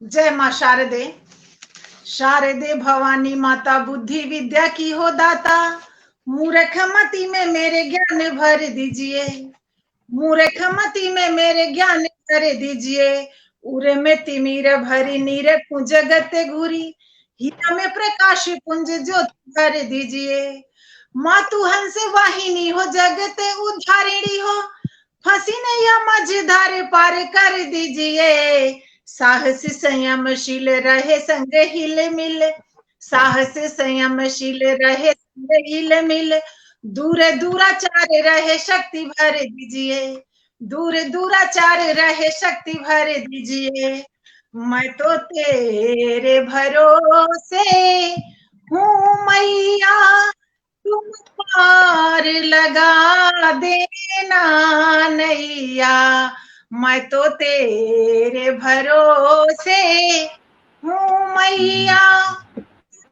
जय माँ शारदे। शारदे भवानी माता बुद्धि विद्या की हो दाता, मूर्खमति में मेरे ज्ञान भर दीजिए, मूर्खमति में मेरे ज्ञान भर दीजिए। उरे में तिमिर भरी नीर जगत घूरी, हीरा में प्रकाश पुंज ज्योति भर दीजिए। मातु हंस वाहिनी हो जगत उद्धारिणी हो, फंसी नैया मझधार पार कर दीजिए। साहस संयमशील रहे संग हिल मिल, साहस संयमशील रहे संग हिल मिल। दूर दूराचार रहे शक्ति भर दीजिए, दूर दूराचार रहे शक्ति भर दीजिए। मैं तो तेरे भरोसे हूँ मैया, तुम पार लगा देना नैया। मैं तो तेरे भरोसे हूँ मैया,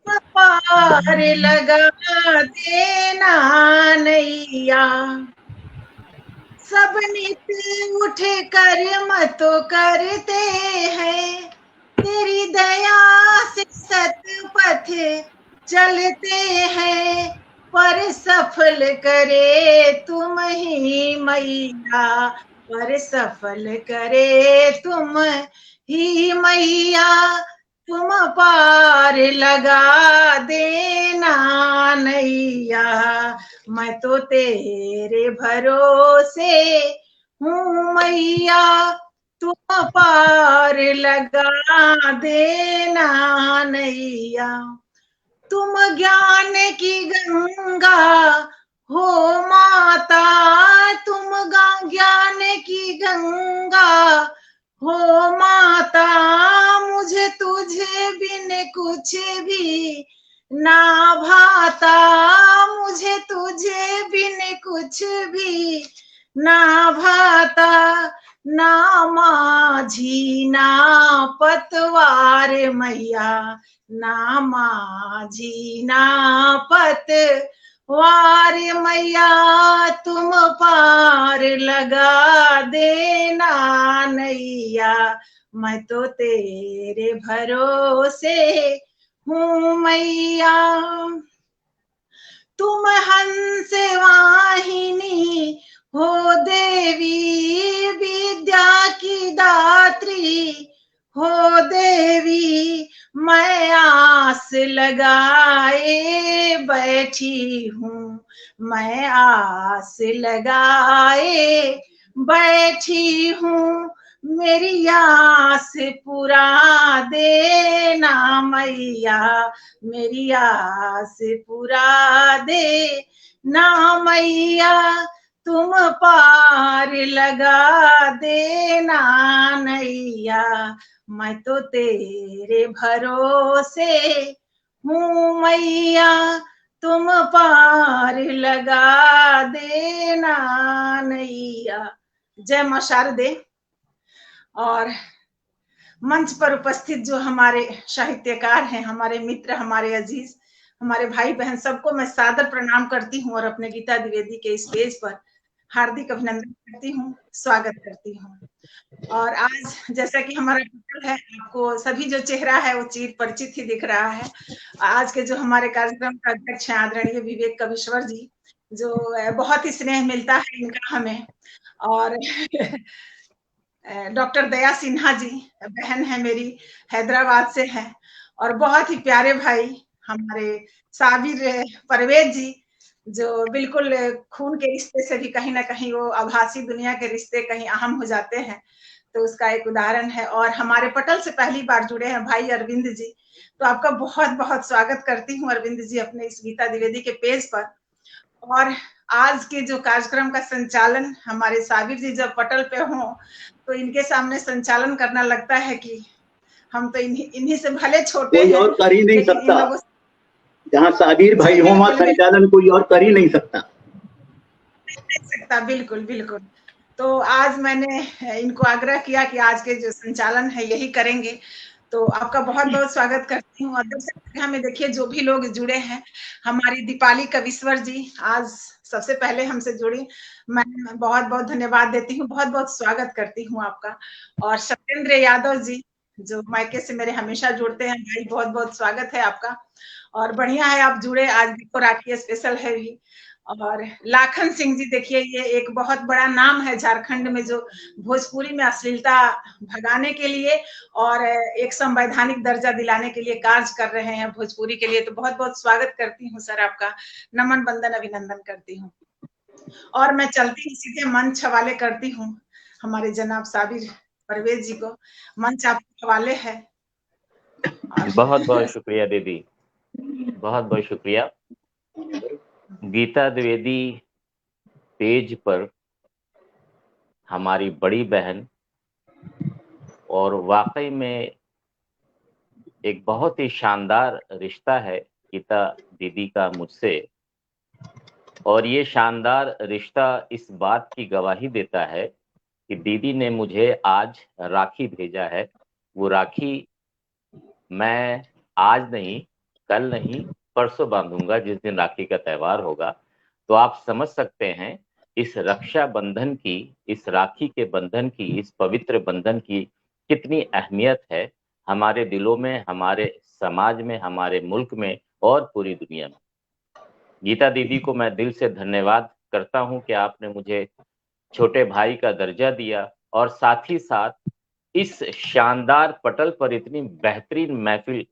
तुम पार लगा देना नैया। सब नित उठ कर मत करते हैं, तेरी दया से सतपथ चलते हैं, पर सफल करे तुम ही मैया, पर सफल करे तुम ही मैया। तुम पार लगा देना नैया। मैं तो तेरे भरोसे हूँ मैया, तुम पार लगा देना नैया। तुम ज्ञान की गंगा हो माता, तुम ज्ञान की गंगा हो माता। मुझे तुझे बिन कुछ भी ना भाता, मुझे तुझे बिन कुछ भी ना भाता। ना माझी ना पतवार मैया, ना माझी ना पतवार मैया। तुम पार लगा देना नैया। मैं तो तेरे भरोसे हूँ मैया। तुम हंस वाहिनी हो देवी, विद्या की दात्री हो देवी। मैं आस लगाए बैठी हूँ, मैं आस लगाए बैठी हूँ। मेरी आस पुरा देना मैया, मेरी आस पुरा दे ना मैया। तुम पार लगा देना नैया। मैं तो तेरे भरोसे हूँ मैया, तुम पार लगा देना नैया। जय मां शारदे। और मंच पर उपस्थित जो हमारे साहित्यकार हैं, हमारे मित्र, हमारे अजीज, हमारे भाई बहन, सबको मैं सादर प्रणाम करती हूँ और अपने गीता द्विवेदी के इस पेज पर हार्दिक अभिनंदन करती हूँ, स्वागत करती हूँ। और आज जैसा कि हमारा पटल है, आपको सभी जो चेहरा है वो चीर परिचित ही दिख रहा है। आज के जो हमारे कार्यक्रम का अध्यक्ष हैं आदरणीय विवेक कविश्वर जी, जो बहुत ही स्नेह मिलता है इनका हमें। और डॉक्टर दया सिन्हा जी, बहन है मेरी, हैदराबाद से है। और बहुत ही प्यारे भाई हमारे साबिर परवेज जी, जो बिल्कुल खून के रिश्ते से भी कहीं ना कहीं वो आभासी दुनिया के रिश्ते कहीं अहम हो जाते हैं, तो उसका एक उदाहरण है। और हमारे पटल से पहली बार जुड़े हैं भाई अरविंद जी, तो आपका बहुत बहुत स्वागत करती हूँ अरविंद जी अपने इस गीता द्विवेदी के पेज पर। और आज के जो कार्यक्रम का संचालन हमारे साबिर जी जब पटल पे हों तो इनके सामने संचालन करना लगता है कि हम तो इन्हीं से भले छोटे कोई हैं, और कर ही नहीं लेकिन सकता। इन लोगों जहाँ साबिर भाई हो वहाँ संचालन कोई और कर ही नहीं सकता। बिल्कुल बिल्कुल। तो आज मैंने इनको आग्रह किया कि आज के जो संचालन है यही करेंगे, तो आपका बहुत बहुत स्वागत करती हूँ। और दर्शक में देखिए जो भी लोग जुड़े हैं, हमारी दीपाली कविश्वर जी आज सबसे पहले हमसे जुड़ी, मैं बहुत बहुत धन्यवाद देती हूँ, बहुत बहुत स्वागत करती हूँ आपका। और सत्येंद्र यादव जी जो मायके से मेरे हमेशा जुड़ते हैं भाई, बहुत बहुत स्वागत है आपका। और बढ़िया है आप जुड़े, आज देखो राखी स्पेशल है भी। और लाखन सिंह जी, देखिए ये एक बहुत बड़ा नाम है झारखंड में, जो भोजपुरी में अश्लीलता भगाने के लिए और एक संवैधानिक दर्जा दिलाने के लिए कार्य कर रहे हैं भोजपुरी के लिए। तो बहुत बहुत स्वागत करती हूँ सर आपका, नमन बंदन अभिनंदन करती हूँ। और मैं चलती हूँ सीधे मंच हवाले करती हूँ हमारे जनाब साबिर परवेज जी को, मंच आपके हवाले है। बहुत बहुत शुक्रिया दीदी, बहुत बहुत शुक्रिया। गीता द्विवेदी पेज पर हमारी बड़ी बहन, और वाकई में एक बहुत ही शानदार रिश्ता है गीता दीदी का मुझसे। और ये शानदार रिश्ता इस बात की गवाही देता है कि दीदी ने मुझे आज राखी भेजा है। वो राखी मैं आज नहीं, कल नहीं, परसों बांधूंगा, जिस दिन राखी का त्यौहार होगा। तो आप समझ सकते हैं इस रक्षा बंधन की, इस राखी के बंधन की, इस पवित्र बंधन की कितनी अहमियत है हमारे दिलों में, हमारे समाज में, हमारे मुल्क में और पूरी दुनिया में। गीता दीदी को मैं दिल से धन्यवाद करता हूं कि आपने मुझे छोटे भाई का दर्जा दिया, और साथ ही साथ इस शानदार पटल पर इतनी बेहतरीन महफिल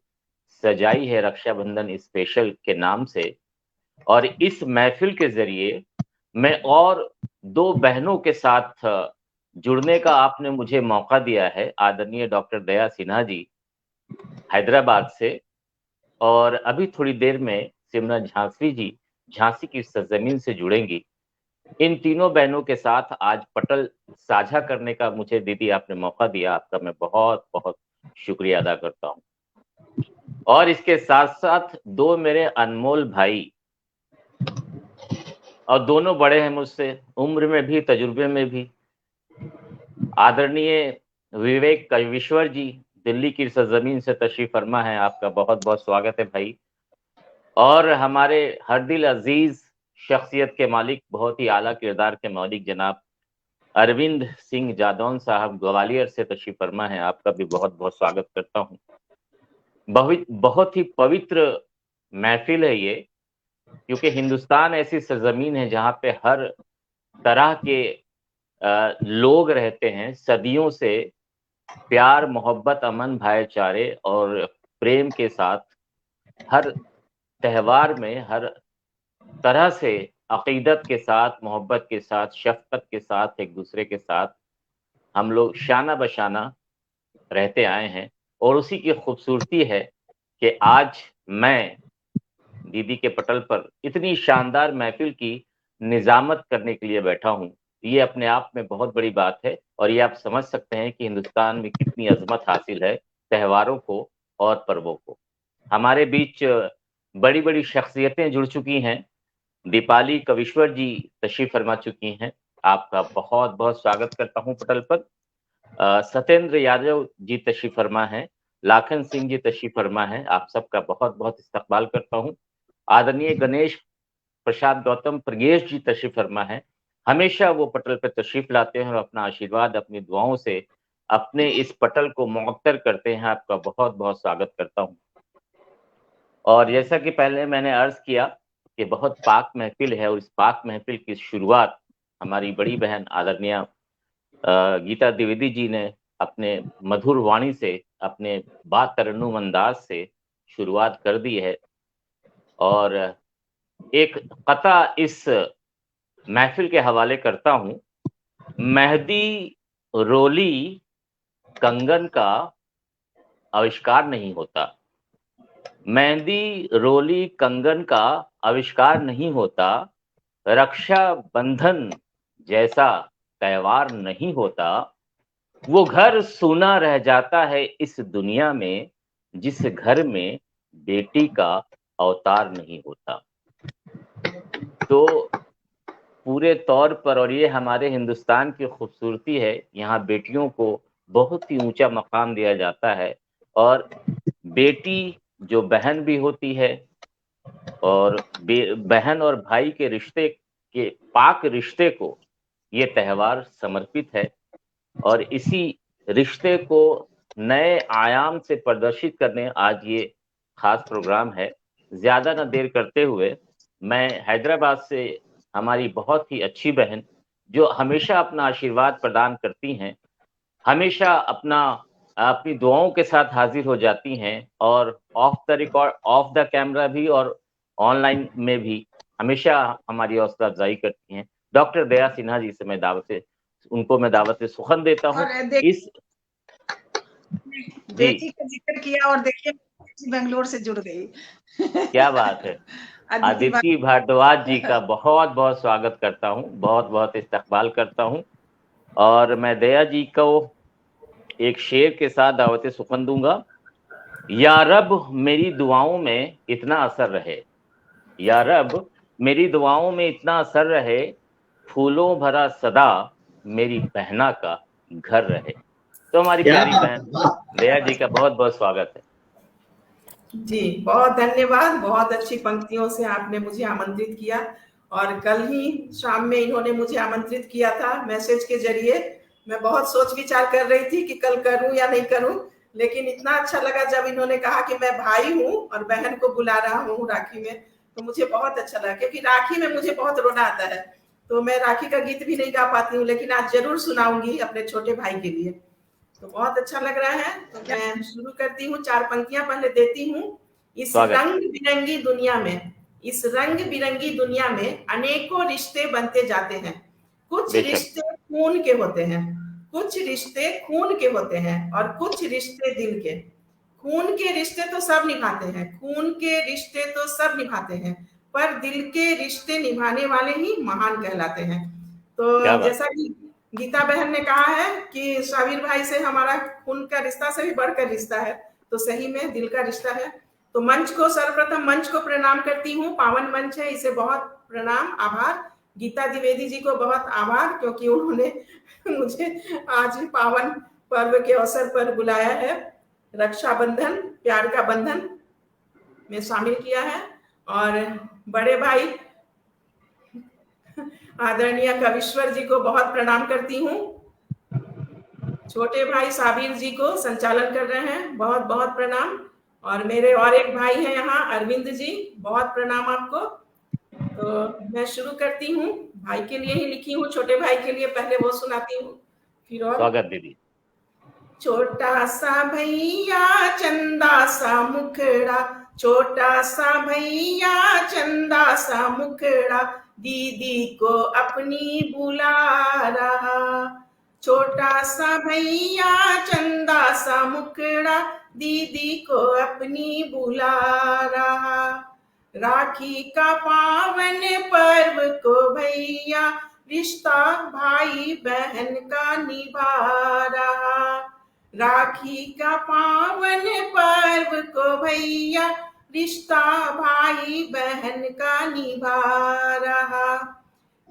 सजाई है रक्षाबंधन स्पेशल के नाम से। और इस महफिल के जरिए मैं और दो बहनों के साथ जुड़ने का आपने मुझे मौका दिया है, आदरणीय डॉक्टर दया सिन्हा जी हैदराबाद से, और अभी थोड़ी देर में सिमरन झांसी जी झांसी की सरजमीन से जुड़ेंगी। इन तीनों बहनों के साथ आज पटल साझा करने का मुझे दीदी आपने मौका दिया, आपका मैं बहुत बहुत शुक्रिया अदा करता हूं। और इसके साथ साथ दो मेरे अनमोल भाई, और दोनों बड़े हैं मुझसे उम्र में भी तजुर्बे में भी, आदरणीय विवेक कविश्वर जी दिल्ली की सरजमीन से तशरीफ फरमा है, आपका बहुत बहुत स्वागत है भाई। और हमारे हर दिल अजीज शख्सियत के मालिक, बहुत ही आला किरदार के मालिक जनाब अरविंद सिंह जादौन साहब ग्वालियर से तशरीफ फरमा है, आपका भी बहुत बहुत स्वागत करता हूं। बहुत ही पवित्र महफिल है ये, क्योंकि हिंदुस्तान ऐसी सरजमीन है जहां पे हर तरह के लोग रहते हैं, सदियों से प्यार मोहब्बत अमन भाईचारे और प्रेम के साथ हर त्यौहार में हर तरह से अकीदत के साथ, मोहब्बत के साथ, शफकत के साथ, एक दूसरे के साथ हम लोग शाना बशाना रहते आए हैं। और उसी की खूबसूरती है कि आज मैं दीदी के पटल पर इतनी शानदार महफिल की निजामत करने के लिए बैठा हूं। ये अपने आप में बहुत बड़ी बात है, और ये आप समझ सकते हैं कि हिंदुस्तान में कितनी अजमत हासिल है त्योहारों को और पर्वों को। हमारे बीच बड़ी बड़ी शख्सियतें जुड़ चुकी हैं। दीपाली कविश्वर जी तशरीफ फरमा चुकी हैं, आपका बहुत बहुत स्वागत करता हूं पटल पर। सत्येंद्र यादव जी तशरीफ फरमा है, लाखन सिंह जी तशरीफ फरमा है, आप सबका बहुत बहुत इस्तकबाल करता हूं। आदरणीय गणेश प्रसाद गौतम प्रगेश जी तशरीफ फरमा है, हमेशा वो पटल पर तशरीफ लाते हैं और अपना आशीर्वाद अपनी दुआओं से अपने इस पटल को मुअत्तर करते हैं, आपका बहुत बहुत स्वागत करता हूं। और जैसा कि पहले मैंने अर्ज किया कि बहुत पाक महफिल है, और इस पाक महफिल की शुरुआत हमारी बड़ी बहन आदरणीय गीता द्विवेदी जी ने अपने मधुर वाणी से, अपने बात तरन्नुम अंदाज से शुरुआत कर दी है। और एक कता इस महफिल के हवाले करता हूं। मेहंदी रोली कंगन का आविष्कार नहीं होता, मेहंदी रोली कंगन का आविष्कार नहीं होता, रक्षा बंधन जैसा त्यौहार नहीं होता, वो घर सूना रह जाता है इस दुनिया में जिस घर में बेटी का अवतार नहीं होता। तो पूरे तौर पर, और ये हमारे हिंदुस्तान की खूबसूरती है, यहाँ बेटियों को बहुत ही ऊंचा मकाम दिया जाता है। और बेटी जो बहन भी होती है, और बहन और भाई के रिश्ते के पाक रिश्ते को ये त्यौहार समर्पित है और इसी रिश्ते को नए आयाम से प्रदर्शित करने आज ये खास प्रोग्राम है। ज्यादा न देर करते हुए मैं हैदराबाद से हमारी बहुत ही अच्छी बहन जो हमेशा अपना आशीर्वाद प्रदान करती हैं, हमेशा अपनी दुआओं के साथ हाजिर हो जाती हैं और of the record, of the camera भी और ऑनलाइन में भी हमेशा हमारी हौसला अफजाई करती हैं। डॉक्टर दया सिन्हा जी से मैं दावत सुखन देता हूँ। इस बेटी का जिक्र किया और देखिए बेंगलोर से जुड़ गई। क्या बात है। अदिति भारद्वाज जी का बहुत बहुत स्वागत करता हूँ, बहुत बहुत इस्तकबाल करता हूँ और मैं दया जी को एक शेर के साथ दावत सुखन दूंगा। या रब मेरी दुआओं में इतना असर रहे, या रब मेरी दुआओं में इतना असर रहे, फूलों भरा सदा मेरी बहना का घर रहे। तो हमारी प्यारी बहन दया जी का बहुत बहुत स्वागत है जी। बहुत धन्यवाद, बहुत अच्छी पंक्तियों से आपने मुझे आमंत्रित किया और कल ही शाम में इन्होंने मुझे आमंत्रित किया था मैसेज के जरिए। मैं बहुत सोच विचार कर रही थी कि कल करूं या नहीं करूं, लेकिन इतना अच्छा लगा जब इन्होंने कहा कि मैं भाई हूं और बहन को बुला रहा हूं राखी में, तो मुझे बहुत अच्छा लगा क्योंकि राखी में मुझे बहुत रोना आता है, तो मैं राखी का गीत भी नहीं गा पाती हूँ, लेकिन आज जरूर सुनाऊंगी अपने छोटे भाई के लिए। तो बहुत अच्छा लग रहा है, तो मैं शुरू करती हूँ। 4 पंक्तियां पहले देती हूँ। इस रंग बिरंगी दुनिया में, इस रंग बिरंगी दुनिया में अनेकों रिश्ते बनते जाते हैं। कुछ रिश्ते खून के होते हैं, कुछ रिश्ते खून के होते हैं और कुछ रिश्ते दिल के। खून के रिश्ते तो सब निभाते हैं, खून के रिश्ते तो सब निभाते हैं, पर दिल के रिश्ते निभाने वाले ही महान कहलाते हैं। तो जैसा कि गीता बहन ने कहा है कि साबिर भाई से हमारा खून का रिश्ता से भी बढ़कर रिश्ता है, तो सही में दिल का रिश्ता है। तो मंच को, सर्वप्रथम मंच को प्रणाम करती हूँ। पावन मंच है, इसे बहुत प्रणाम, आभार। गीता द्विवेदी जी को बहुत आभार क्योंकि उन्होंने मुझे आज पावन पर्व के अवसर पर बुलाया है, रक्षाबंधन, प्यार का बंधन में शामिल किया है। और बड़े भाई आदरणीय कविश्वर जी को बहुत प्रणाम करती हूँ। छोटे भाई साबिर जी को संचालन कर रहे हैं, बहुत बहुत प्रणाम। और मेरे और एक भाई हैं यहाँ, अरविंद जी, बहुत प्रणाम आपको। तो मैं शुरू करती हूँ। भाई के लिए ही लिखी हूँ, छोटे भाई के लिए पहले वो सुनाती हूँ, फिर और। स्वागत दीदी। छोटा सा भैया चंदा सा मुखड़ा, छोटा सा भैया चंदा सा मुखड़ा, दीदी को अपनी बुला रहा। छोटा सा भैया चंदा सा मुखड़ा, दीदी को अपनी बुला रहा। राखी का पावन पर्व को भैया, रिश्ता भाई बहन का निभा रहा। राखी का पावन पर्व को भैया, रिश्ता भाई बहन का निभा रहा।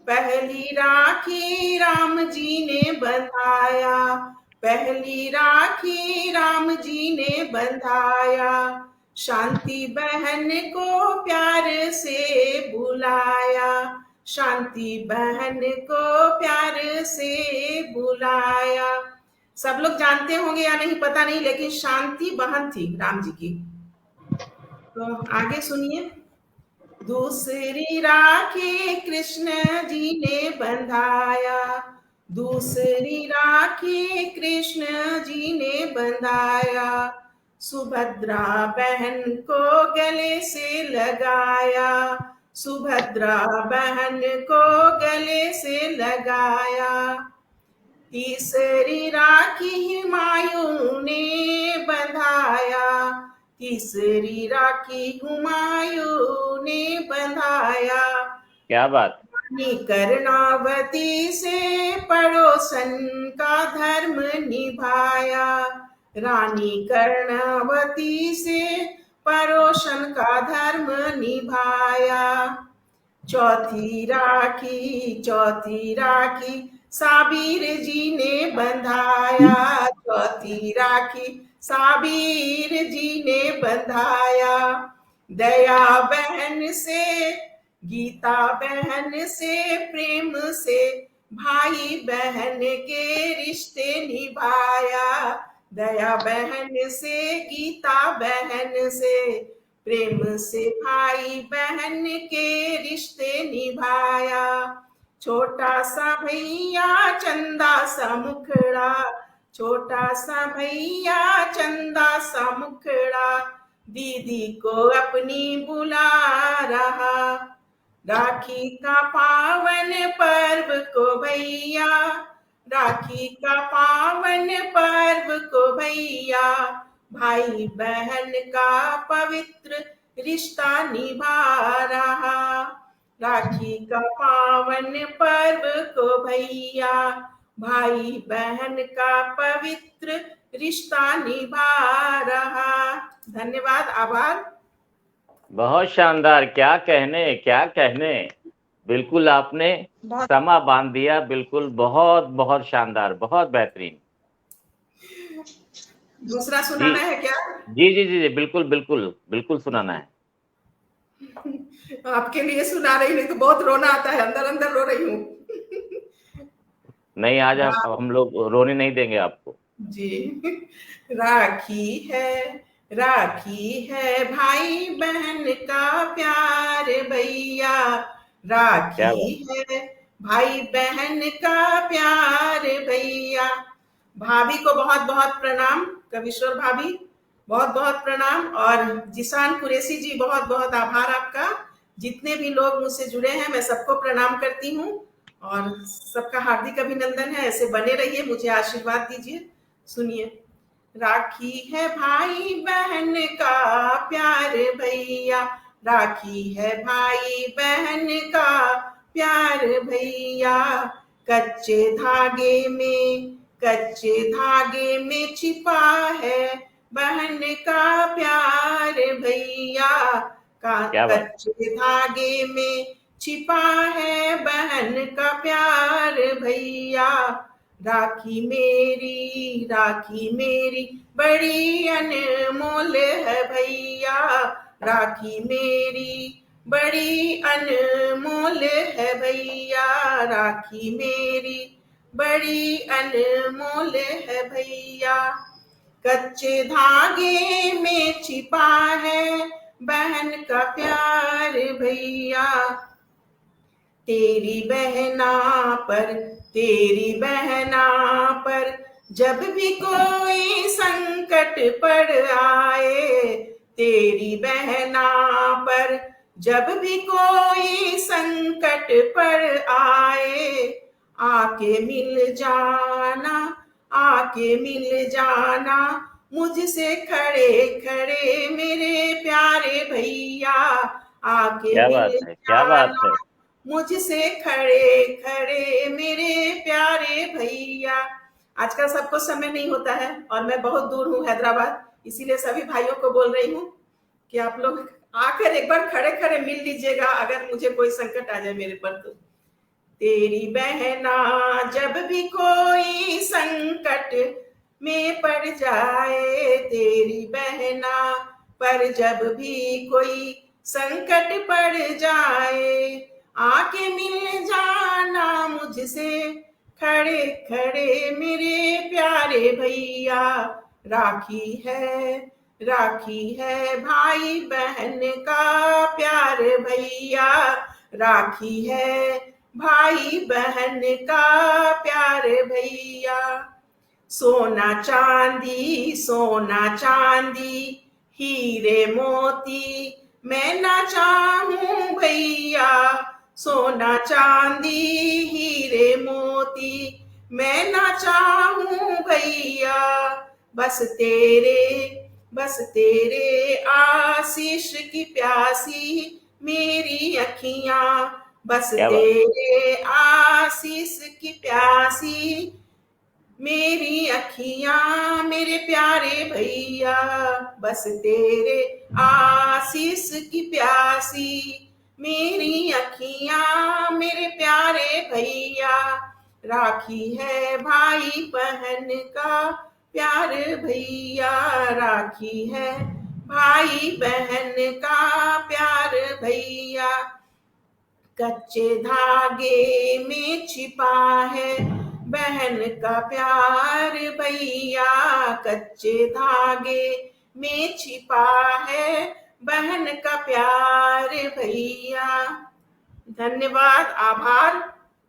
पहली राखी राम जी ने बंधाया, पहली राखी राम जी ने बंधाया। शांति बहन को प्यार से बुलाया, शांति बहन को प्यार से बुलाया। सब लोग जानते होंगे या नहीं पता नहीं, लेकिन शांति बहन थी राम जी की। तो आगे सुनिए। दूसरी राखी कृष्ण जी ने बंधाया, दूसरी राखी कृष्ण जी ने बंधाया। सुभद्रा बहन को गले से लगाया, सुभद्रा बहन को गले से लगाया। तीसरी राखी हुमायूं ने बंधाया, तीसरी राखी हुमायूं ने बंधाया। क्या बात। रानी कर्णावती से पड़ोसन का धर्म निभाया, रानी कर्णावती से पड़ोसन का धर्म निभाया। चौथी राखी साबिर जी ने बंधाया, चौथी राखी साबिर जी ने बंधाया। दया बहन से गीता बहन से प्रेम से भाई बहन के रिश्ते निभाया, दया बहन से गीता बहन से प्रेम से भाई बहन के रिश्ते निभाया। छोटा सा भैया चंदा सा मुखड़ा, छोटा सा भैया चंदा सा मुखड़ा, दीदी को अपनी बुला रहा। राखी का पावन पर्व को भैया, राखी का पावन पर्व को भैया, भाई बहन का पवित्र रिश्ता निभा रहा। राखी का पावन पर्व को भैया, भाई बहन का पवित्र रिश्ता निभा रहा। धन्यवाद, आभार। बहुत शानदार, क्या कहने क्या कहने, बिल्कुल आपने समा बांध दिया, बिल्कुल बहुत बहुत शानदार, बहुत बेहतरीन। दूसरा सुनाना है क्या? जी जी जी जी, बिल्कुल बिल्कुल बिल्कुल सुनाना है। आपके लिए सुना रही, नहीं तो बहुत रोना आता है, अंदर अंदर रो रही हूँ। नहीं, आज हम लोग रोने नहीं देंगे आपको जी। राखी है भाई बहन का प्यार भैया, राखी है भाई बहन का प्यार भैया। भाभी को बहुत बहुत प्रणाम, कविश्वर भाभी बहुत बहुत प्रणाम, और जिसान कुरैशी जी बहुत बहुत आभार आपका। जितने भी लोग मुझसे जुड़े हैं मैं सबको प्रणाम करती हूँ और सबका हार्दिक अभिनंदन है। ऐसे बने रहिए, मुझे आशीर्वाद दीजिए। सुनिए, राखी है भाई बहन का प्यार भैया, राखी है भाई बहन का प्यार भैया। कच्चे धागे में छिपा है बहन का प्यार भैया, कच्चे धागे में छिपा है बहन का प्यार भैया। राखी मेरी बड़ी अनमोल है भैया, राखी मेरी बड़ी अनमोल है भैया, राखी मेरी बड़ी अनमोल है भैया। कच्चे धागे में छिपा है बहन का प्यार भैया। तेरी बहना पर जब भी कोई संकट पड़ आए, तेरी बहना पर जब भी कोई संकट पड़ आए, आके मिल जाना मुझसे खड़े खड़े मेरे प्यारे भैया, आके मिल जाना मुझसे खड़े खड़े मेरे प्यारे भैया। आजकल सबको समय नहीं होता है और मैं बहुत दूर हूँ हैदराबाद, इसीलिए सभी भाइयों को बोल रही हूँ कि आप लोग आकर एक बार खड़े खड़े मिल लीजिएगा अगर मुझे कोई संकट आ जाए मेरे पर तो। तेरी बहना जब भी कोई संकट में पड़ जाए, तेरी बहना पर जब भी कोई संकट पड़ जाए, आके मिल जाना मुझसे खड़े खड़े मेरे प्यारे भैया। राखी है भाई बहन का प्यार भैया, राखी है भाई बहन का प्यार भैया। सोना चांदी हीरे मोती मैं ना चाहूं भैया, सोना चांदी हीरे मोती मैं ना चाहूं भैया। बस तेरे आशीष की प्यासी मेरी अखियां, बस तेरे आशीष की प्यासी मेरी अखियां मेरे प्यारे भैया, बस तेरे आशीष की प्यासी मेरी अखियां मेरे प्यारे भैया। राखी है भाई बहन का प्यार भैया, राखी है भाई बहन का प्यार भैया। कच्चे धागे में छिपा है बहन का प्यार भैया, कच्चे धागे में छिपा है बहन का प्यार भैया। धन्यवाद, आभार।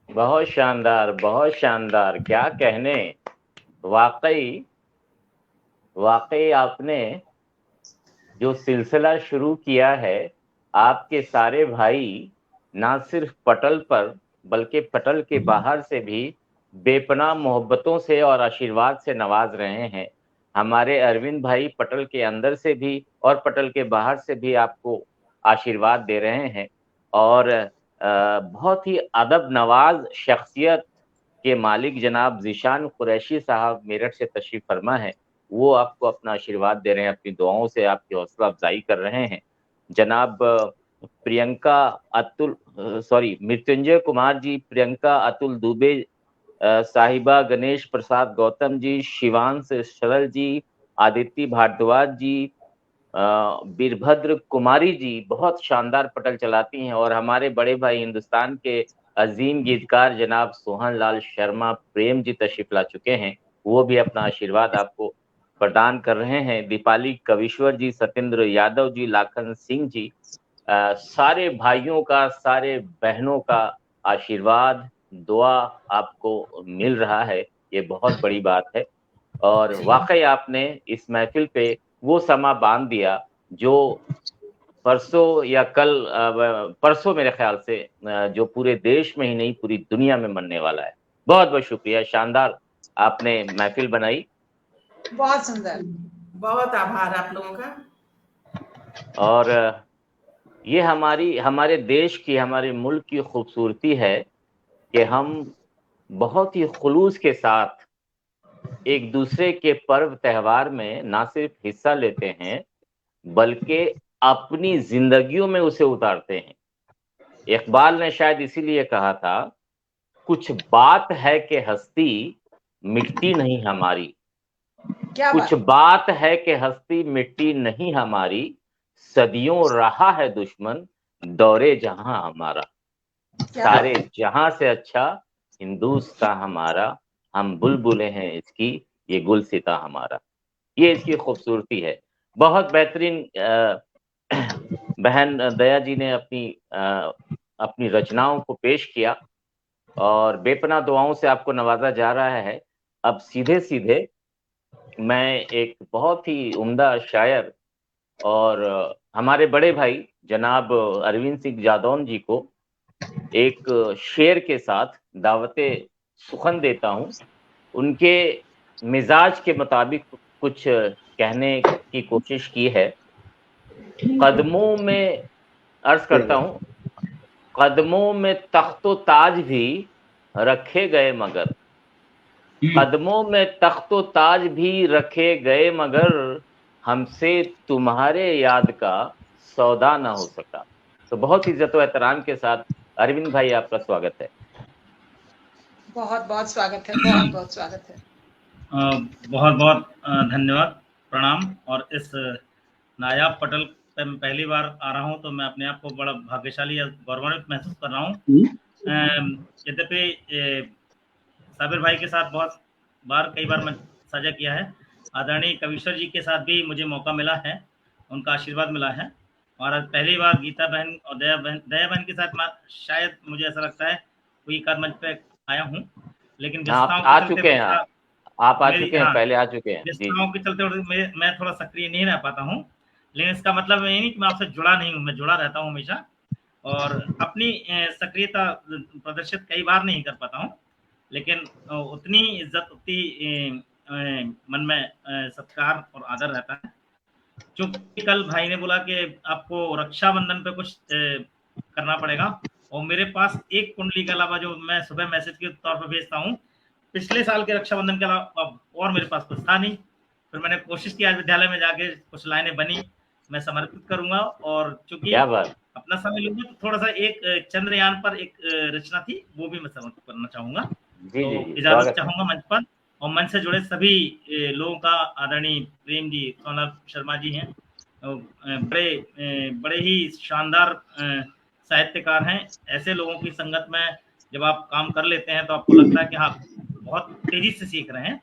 बहुत शानदार, बहुत शानदार, क्या कहने। वाकई आपने जो सिलसिला शुरू किया है, आपके सारे भाई ना सिर्फ पटल पर बल्कि पटल के बाहर से भी बेपनाह मोहब्बतों से और आशीर्वाद से नवाज रहे हैं। हमारे अरविंद भाई पटल के अंदर से भी और पटल के बाहर से भी आपको आशीर्वाद दे रहे हैं, और बहुत ही अदब नवाज शख्सियत के मालिक जनाब ज़ीशान कुरैशी साहब मेरठ से तशरीफ फरमा है, वो आपको अपना आशीर्वाद दे रहे हैं, अपनी दुआओं से आपकी हौसला अफजाई कर रहे हैं। जनाब मृत्युंजय कुमार जी, प्रियंका अतुल दुबे साहिबा, गणेश प्रसाद गौतम जी, शिवांश शरल जी, आदित्य भारद्वाज जी, वीरभद्र कुमारी जी बहुत शानदार पटल चलाती हैं, और हमारे बड़े भाई हिंदुस्तान के अजीम गीतकार जनाब सोहन लाल शर्मा प्रेम जी तशरीफ ला चुके हैं, वो भी अपना आशीर्वाद आपको प्रदान कर रहे हैं। दीपाली कविश्वर जी, सत्येंद्र यादव जी, लाखन सिंह जी, सारे भाइयों का, सारे बहनों का आशीर्वाद दुआ आपको मिल रहा है, ये बहुत बड़ी बात है। और वाकई आपने इस महफिल पे वो समा बांध दिया जो परसों या कल, परसों मेरे ख्याल से, जो पूरे देश में ही नहीं पूरी दुनिया में मनने वाला है। बहुत बहुत शुक्रिया, शानदार आपने महफिल बनाई, बहुत सुंदर, बहुत आभार आप लोगों का। और ये हमारे देश की, हमारे मुल्क की खूबसूरती है कि हम बहुत ही खुलूस के साथ एक दूसरे के पर्व त्यौहार में ना सिर्फ हिस्सा लेते हैं बल्कि अपनी जिंदगियों में उसे उतारते हैं। इकबाल ने शायद इसीलिए कहा था, कुछ बात है कि हस्ती मिटती नहीं हमारी, कुछ बात है कि हस्ती मिटती नहीं हमारी, सदियों रहा है दुश्मन दौरे जहां हमारा, सारे जहां से अच्छा हिंदुस्तान हमारा, हम बुलबुले हैं इसकी ये गुलसिता हमारा। ये इसकी खूबसूरती है। बहुत बेहतरीन बहन दया जी ने अपनी रचनाओं को पेश किया और बेपनाह दुआओं से आपको नवाजा जा रहा है। अब सीधे सीधे मैं एक बहुत ही उम्दा शायर और हमारे बड़े भाई जनाब अरविंद सिंह जादौन जी को एक शेर के साथ दावते सुखन देता हूं। उनके मिजाज के मुताबिक कुछ कहने की कोशिश की है। कदमों में अर्ज करता हूं, कदमों में तख्तो ताज भी रखे गए मगर, कदमों में तख्तो ताज भी रखे गए मगर, हमसे तुम्हारे याद का सौदा ना हो सका। तो बहुत इज्जत व एहतराम के साथ अरविंद भाई आपका स्वागत है। बहुत बहुत स्वागत है, बहुत बहुत स्वागत है। बहुत बहुत धन्यवाद, प्रणाम। और इस नायाब पटल पे मैं पहली बार आ रहा हूं तो मैं अपने आप को बड़ा भाग्यशाली या गौरवान्वित महसूस कर रहा हूं। यद्यपि साबिर भाई के साथ बहुत बार कई बार मैं साझा किया है, आदरणीय कविश्वर जी के साथ भी मुझे मौका मिला है, उनका आशीर्वाद मिला है, और आज पहली बार गीता बहन और दया बहन के साथ शायद मुझे ऐसा लगता है कोई एकाध मंच पे आया हूँ, लेकिन आप आ चुके हैं, पहले आ चुके हैं। व्यस्तताओं के चलते मैं थोड़ा सक्रिय नहीं रह पाता हूँ, लेकिन इसका मतलब ये नहीं कि मैं आपसे जुड़ा नहीं हूँ, मैं जुड़ा रहता हूँ हमेशा, और अपनी सक्रियता प्रदर्शित कई बार नहीं कर पाता हूँ, लेकिन उतनी इज्जत, उतनी मन में सत्कार और आदर रहता है। चूंकि कल भाई ने बोला कि आपको रक्षाबंधन पे कुछ करना पड़ेगा, और मेरे पास एक कुंडली के अलावा जो मैं सुबह मैसेज के तौर पर भेजता हूँ, पिछले साल के रक्षाबंधन के अलावा और मेरे पास कुछ था नहीं। फिर मैंने कोशिश की, आज विद्यालय में जाके कुछ लाइनें बनी, मैं समर्पित करूंगा। और चूंकि अपना समय लूंगा तो थोड़ा सा एक चंद्रयान पर एक रचना थी, वो भी मैं समर्पित करना चाहूंगा। तो इजाजत चाहूंगा मंच पर, और मंच से जुड़े सभी लोगों का। आदरणीय प्रेम जी, सोनल शर्मा जी हैं, बड़े ही शानदार साहित्यकार हैं। ऐसे लोगों की संगत में जब आप काम कर लेते हैं तो आपको लगता है कि हाँ बहुत तेजी से सीख रहे हैं,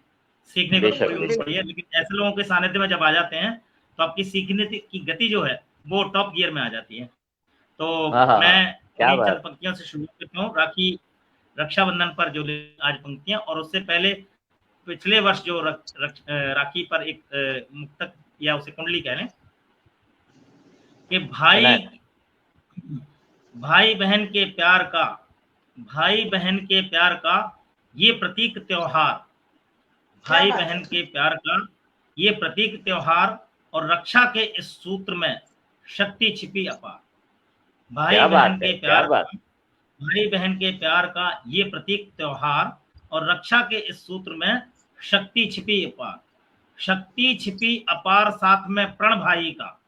सीखने को तो बेशक, बड़ी उम्र बेशक। पड़ी है, लेकिन ऐसे लोगों के सानिध्य में जब आ जाते हैं तो आपकी सीखने की गति जो है वो टॉप गियर में आ जाती है। तो हाँ हाँ हाँ, मैं क्या उन्हीं चंद बात। पंक्तियों से शुरू करता हूँ, रक्षाबंधन पर जो आज पंक्तियां, और उससे पहले पिछले वर्ष जो राखी पर एक मुक्तक या उसे कुंडली कह लें कि भाई बहन के प्यार का, भाई बहन के प्यार का ये प्रतीक त्योहार, भाई बहन के प्यार का ये प्रतीक त्योहार, और रक्षा के इस सूत्र में शक्ति छिपी अपार। भाई क्या बहन बात के है, क्या प्यार बात। का, भाई बहन के प्यार का ये प्रतीक त्योहार, और रक्षा के इस सूत्र में शक्ति छिपी अपार। शक्ति छिपी अपार साथ में प्रण भाई का,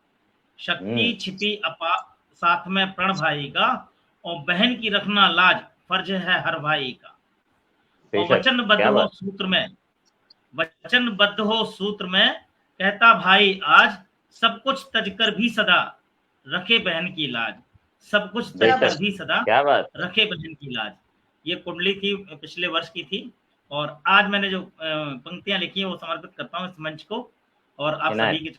शक्ति छिपी अपार साथ में प्रण भाई का, और बहन की रखना लाज फर्ज है हर भाई का। और बेशक, वचनबद्ध क्या हो बात। सूत्र में, वचनबद्ध हो सूत्र में कहता भाई आज, सब कुछ तजकर भी सदा रखे बहन की लाज, सब कुछ तजकर बेशक, भी सदा क्या बात। रखे बहन की लाज। ये कुंडली थी पिछले वर्ष की थी, और आज मैंने जो पंक्तियां लिखी हैं वो समर्पित करता हूँ इस मंच को और आप इनायत। सभी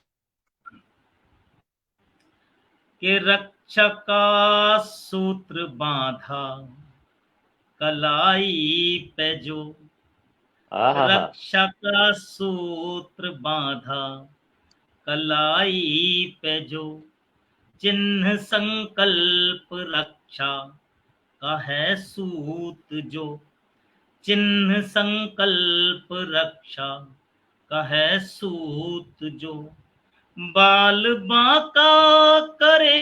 के रक्षक का सूत्र बांधा कलाई पे जो, आहा, रक्षा का सूत्र बांधा कलाई पे जो, चिन्ह संकल्प रक्षा का है सूत जो, चिन्ह संकल्प रक्षा का है सूत जो, बाल बांका करे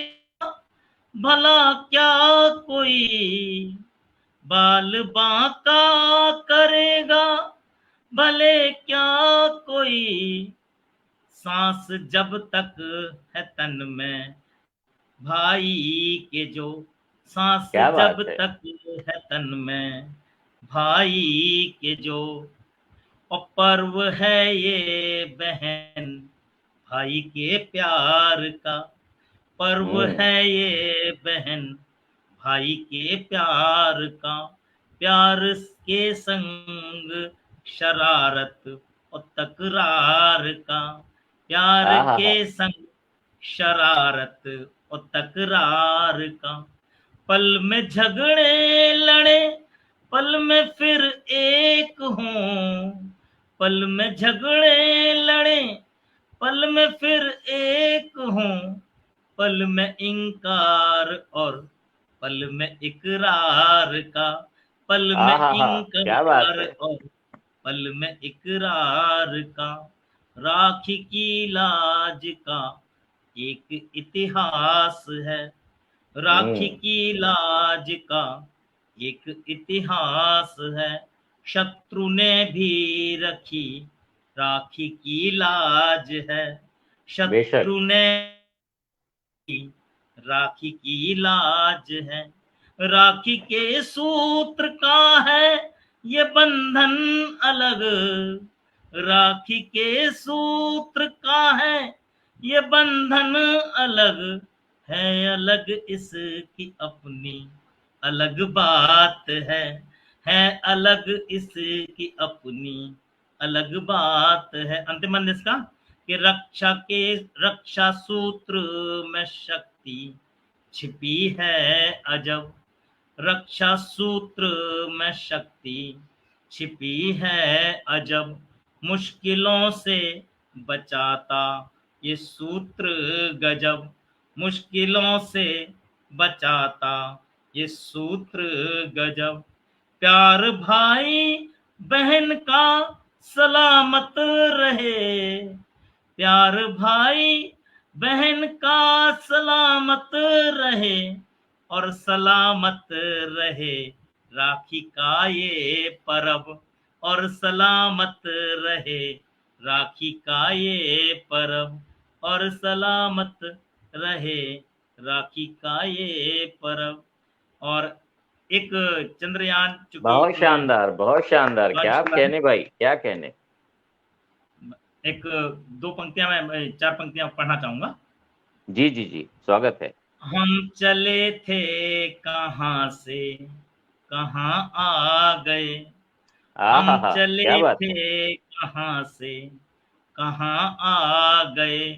भला क्या कोई, बाल बांका करेगा भले क्या कोई, सांस जब तक है तन में भाई के जो, सांस क्या बात जब है। तक है तन में भाई के जो, और पर्व है ये बहन भाई के प्यार का, पर्व है ये बहन भाई के प्यार का, प्यार के संग शरारत और तकरार का, प्यार आहा, के संग शरारत और तकरार का, पल में झगड़े लड़े पल में फिर एक हों, पल में झगड़े लड़े पल में फिर एक हों, पल में इंकार और पल में इकरार का, पल में क्या बात इंकार है। और पल में इकरार का, राखी की लाज का एक इतिहास है, राखी की लाज का एक इतिहास है, शत्रु ने भी रखी राखी की लाज है, शत्रु ने राखी की लाज है, राखी के सूत्र का है ये बंधन अलग, राखी के सूत्र का है ये बंधन अलग, है अलग इसकी अपनी अलग बात है अलग इसकी अपनी अलग बात है। अंतिम अंत इसका कि रक्षा सूत्र में शक्ति छिपी है अजब, रक्षा सूत्र में शक्ति छिपी है अजब, मुश्किलों से बचाता ये सूत्र गजब, मुश्किलों से बचाता ये सूत्र गजब, प्यार भाई बहन का सलामत रहे, प्यार भाई बहन का सलामत रहे, और सलामत रहे राखी का ये परब, और सलामत रहे राखी का ये परब, और सलामत रहे राखी का ये परब। और एक चंद्रयान, बहुत शानदार, बहुत शानदार। क्या आप कहने भाई, क्या कहने। एक दो पंक्तियां मैं 4 पंक्तियां पढ़ना चाहूंगा। जी जी जी, स्वागत है। हम चले थे कहाँ से कहाँ आ गए, हम आहा, क्या चले बात है। थे कहाँ से कहाँ आ गए,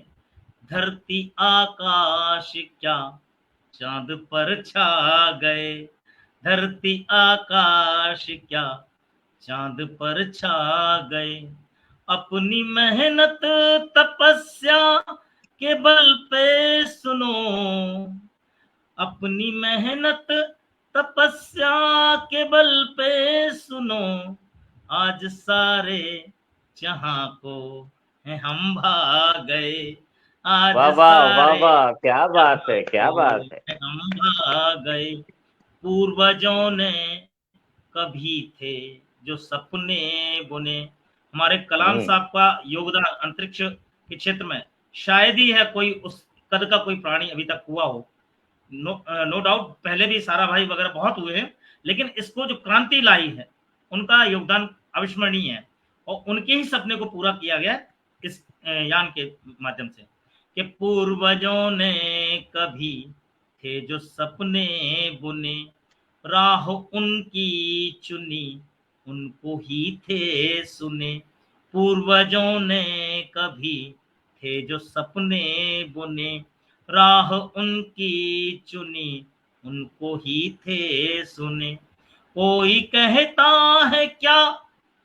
धरती आकाश क्या चांद पर छा गए, धरती आकाश क्या चांद पर छा गए, अपनी मेहनत तपस्या के बल पे सुनो, अपनी मेहनत तपस्या के बल पे सुनो, आज सारे जहां को है हम भाग गए, आज वाह वाह वाह सारे वाह, क्या बात जहां है, क्या को बात है। है हम भाग गए, पूर्वजों ने कभी थे जो सपने बुने। हमारे कलाम हम्म। साहब का योगदान अंतरिक्ष के क्षेत्र में शायद ही है कोई उस कद का कोई प्राणी अभी तक हुआ हो। नो डाउट पहले भी सारा भाई वगैरह बहुत हुए हैं, लेकिन इसको जो क्रांति लाई है उनका योगदान अविस्मरणीय है, और उनके ही सपने को पूरा किया गया इस यान के माध्यम से, कि पूर्वजों ने कभी थे जो सपने बुने, राह उनकी चुनी उनको ही थे सुने, पूर्वजों ने कभी थे जो सपने बुने, राह उनकी चुनी उनको ही थे सुने, कोई कहता है क्या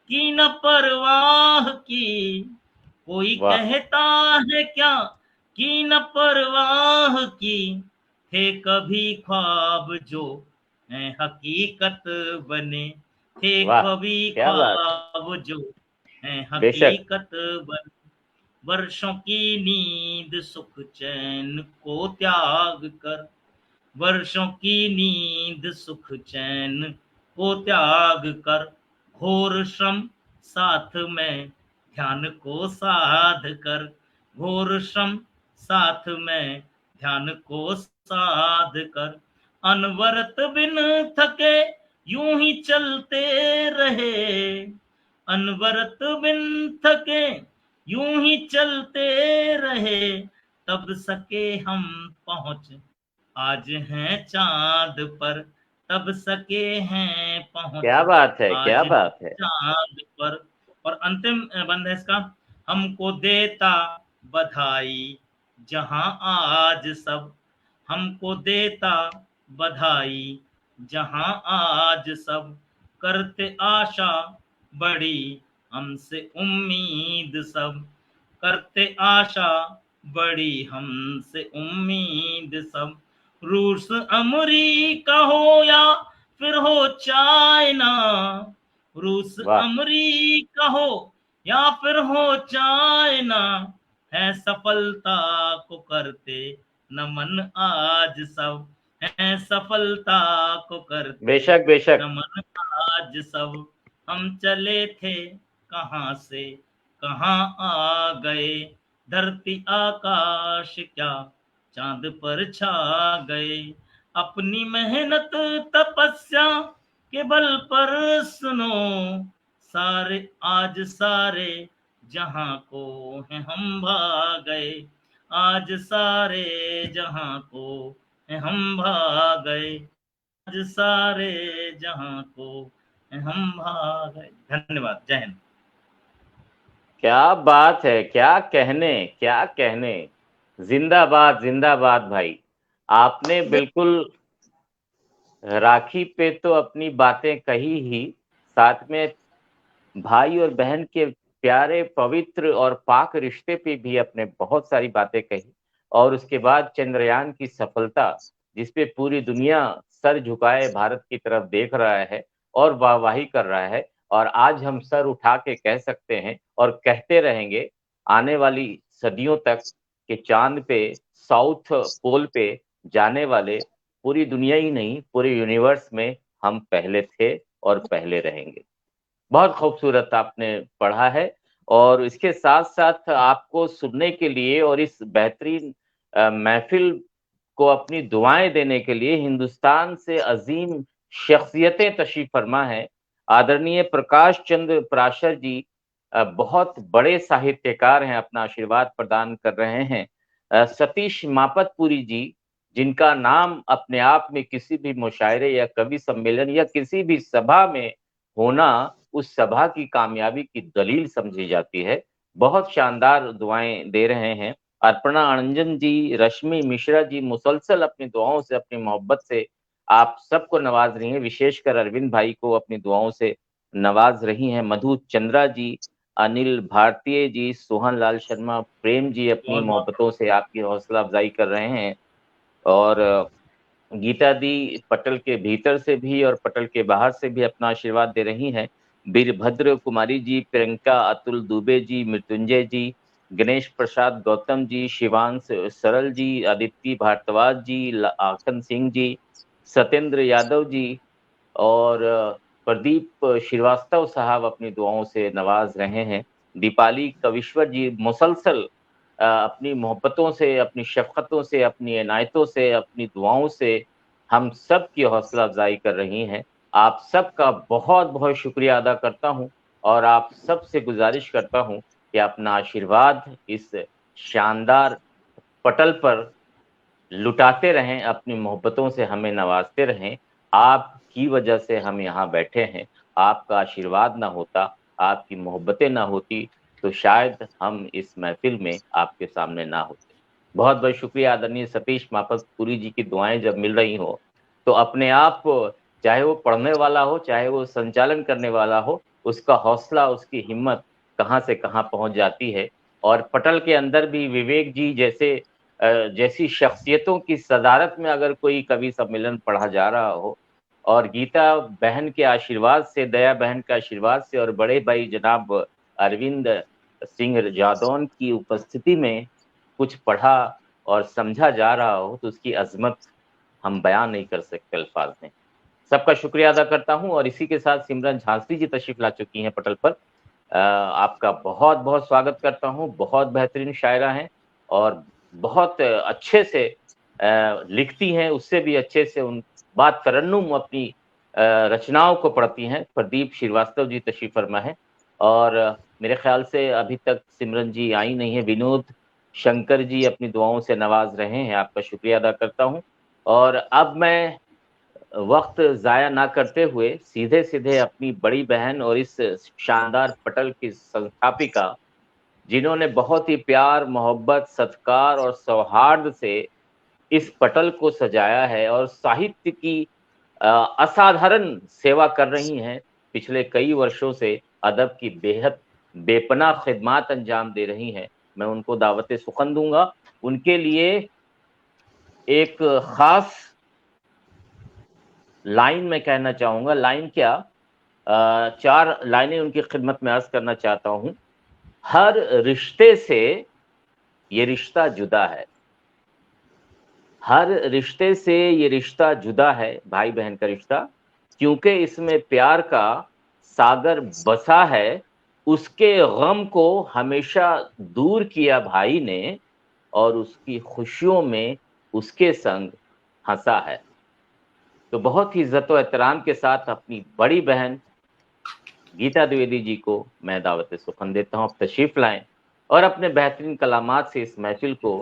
कि न परवाह की, कोई वाह, कहता है क्या कि न परवाह की, थे कभी ख्वाब जो हैं हकीकत बने, थे वाह, कभी क्या बात है। ख्वाब जो हैं बेशक। हकीकत बने, वर्षों की नींद सुख चैन को त्याग कर, वर्षों की नींद सुख चैन को त्याग कर, घोर श्रम साथ में ध्यान को साध कर, घोर श्रम साथ में ध्यान को साध कर, अनवरत बिन थके यूं ही चलते रहे, अनवरत बिन थके यूं ही चलते रहे, तब सके हम पहुंच आज हैं चांद पर, तब सके हैं पहुंच क्या बात है, क्या आज हैं बात है। चांद पर। और अंतिम बंद है इसका, हमको देता बधाई जहां आज सब, हमको देता बधाई जहां आज सब, करते आशा बड़ी हमसे उम्मीद सब, करते आशा बड़ी हमसे उम्मीद सब, रूस अमरीका हो या फिर हो चाइना, रूस वाह, अमरीका हो या फिर हो चाइना, है सफलता को करते नमन आज सब, है सफलता को करते बेशक बेशक। नमन आज सब, हम चले थे कहाँ से कहाँ आ गए, धरती आकाश क्या चांद पर छा गए, अपनी मेहनत तपस्या के बल पर सुनो, सारे आज सारे जहां को है हम भाग गए, आज सारे जहां को है हम भाग गए, आज सारे जहां को है हम भाग गए। धन्यवाद, जय हिंद। क्या बात है, क्या कहने, क्या कहने। जिंदाबाद जिंदाबाद भाई। आपने बिल्कुल राखी पे तो अपनी बातें कही ही, साथ में भाई और बहन के प्यारे पवित्र और पाक रिश्ते पे भी अपने बहुत सारी बातें कही, और उसके बाद चंद्रयान की सफलता जिसपे पूरी दुनिया सर झुकाए भारत की तरफ देख रहा है और वाहवाही कर रहा है, और आज हम सर उठा के कह सकते हैं और कहते रहेंगे आने वाली सदियों तक कि चांद पे, साउथ पोल पे जाने वाले पूरी दुनिया ही नहीं पूरे यूनिवर्स में हम पहले थे और पहले रहेंगे। बहुत खूबसूरत आपने पढ़ा है, और इसके साथ साथ आपको सुनने के लिए और इस बेहतरीन महफिल को अपनी दुआएं देने के लिए हिंदुस्तान से अजीम शख्सियतें तशरीफ फरमा है। आदरणीय प्रकाश चंद्र पराशर जी बहुत बड़े साहित्यकार हैं, अपना आशीर्वाद प्रदान कर रहे हैं। सतीश मापतपुरी जी जिनका नाम अपने आप में किसी भी मुशायरे या कवि सम्मेलन या किसी भी सभा में होना उस सभा की कामयाबी की दलील समझी जाती है। बहुत शानदार दुआएं दे रहे हैं। अर्पणा अंजन जी, रश्मि मिश्रा जी मुसलसल अपनी दुआओं से, अपनी मोहब्बत से आप सबको नवाज रही हैं, विशेषकर अरविंद भाई को अपनी दुआओं से नवाज रही हैं। मधु चंद्रा जी, अनिल भारतीय जी, सोहन लाल शर्मा, प्रेम जी अपनी बहुत बहुत मोहब्बतों से आपकी हौसला अफजाई कर रहे हैं। और गीता दी पटल के भीतर से भी और पटल के बाहर से भी अपना आशीर्वाद दे रही हैं। वीरभद्र कुमारी जी, प्रियंका, अतुल दुबे जी, मृत्युंजय जी, गणेश प्रसाद गौतम जी, शिवांश सरल जी, अदिति भारद्वाज जी, आखन सिंह जी, सत्येंद्र यादव जी और प्रदीप श्रीवास्तव साहब अपनी दुआओं से नवाज रहे हैं। दीपाली कविश्वर जी मुसलसल अपनी मोहब्बतों से, अपनी शफकतों से, अपनी इनायतों से, अपनी दुआओं से हम सब की हौसला अफजाई कर रही हैं। आप सबका बहुत बहुत शुक्रिया अदा करता हूं और आप सब से गुजारिश करता हूं कि अपना आशीर्वाद इस शानदार पटल पर लुटाते रहें, अपनी मोहब्बतों से हमें नवाजते रहें। आपकी वजह से हम यहाँ बैठे हैं। आपका आशीर्वाद ना होता, आपकी मोहब्बतें ना होती तो शायद हम इस महफिल में आपके सामने ना होते। बहुत बहुत शुक्रिया आदरणीय सतीश माफतपुरी जी की दुआएं जब मिल रही हो तो अपने आप, चाहे वो पढ़ने वाला हो, चाहे वो संचालन करने वाला हो, उसका हौसला, उसकी हिम्मत कहाँ से कहाँ पहुंच जाती है। और पटल के अंदर भी विवेक जी जैसी शख्सियतों की सदारत में अगर कोई कवि सम्मेलन पढ़ा जा रहा हो और गीता बहन के आशीर्वाद से, दया बहन के आशीर्वाद से और बड़े भाई जनाब अरविंद सिंह जादौन की उपस्थिति में कुछ पढ़ा और समझा जा रहा हो तो उसकी अजमत हम बयान नहीं कर सकते अल्फाज में। सबका शुक्रिया अदा करता हूं और इसी के साथ सिमरन झांसी जी तशरीफ ला चुकी हैं पटल पर। आपका बहुत बहुत स्वागत करता हूं। बहुत बेहतरीन शायरा हैं और बहुत अच्छे से लिखती हैं, उससे भी अच्छे से उन बात तरन्नुम अपनी रचनाओं को पढ़ती हैं। प्रदीप श्रीवास्तव जी तशरीफ फरमा है और मेरे ख्याल से अभी तक सिमरन जी आई नहीं है। विनोद शंकर जी अपनी दुआओं से नवाज रहे हैं, आपका शुक्रिया अदा करता हूं। और अब मैं वक्त जाया ना करते हुए सीधे सीधे अपनी बड़ी बहन और इस शानदार पटल की संस्थापिका, जिन्होंने बहुत ही प्यार, मोहब्बत, सत्कार और सौहार्द से इस पटल को सजाया है और साहित्य की असाधारण सेवा कर रही हैं, पिछले कई वर्षों से अदब की बेहद बेपनाह खिदमात अंजाम दे रही हैं, मैं उनको दावत सुखन दूंगा। उनके लिए एक खास लाइन मैं कहना चाहूंगा, लाइन क्या, 4 लाइनें उनकी खिदमत में अर्ज करना चाहता हूं। हर रिश्ते से ये रिश्ता जुदा है, हर रिश्ते से ये रिश्ता जुदा है, भाई बहन का रिश्ता, क्योंकि इसमें प्यार का सागर बसा है। उसके गम को हमेशा दूर किया भाई ने और उसकी खुशियों में उसके संग हंसा है। तो बहुत ही इज्जत और एहतराम के साथ अपनी बड़ी बहन गीता द्विवेदी जी को मैं दावत सुखन देता हूँ। तशरीफ लाएं और अपने बेहतरीन कलामात से इस महफिल को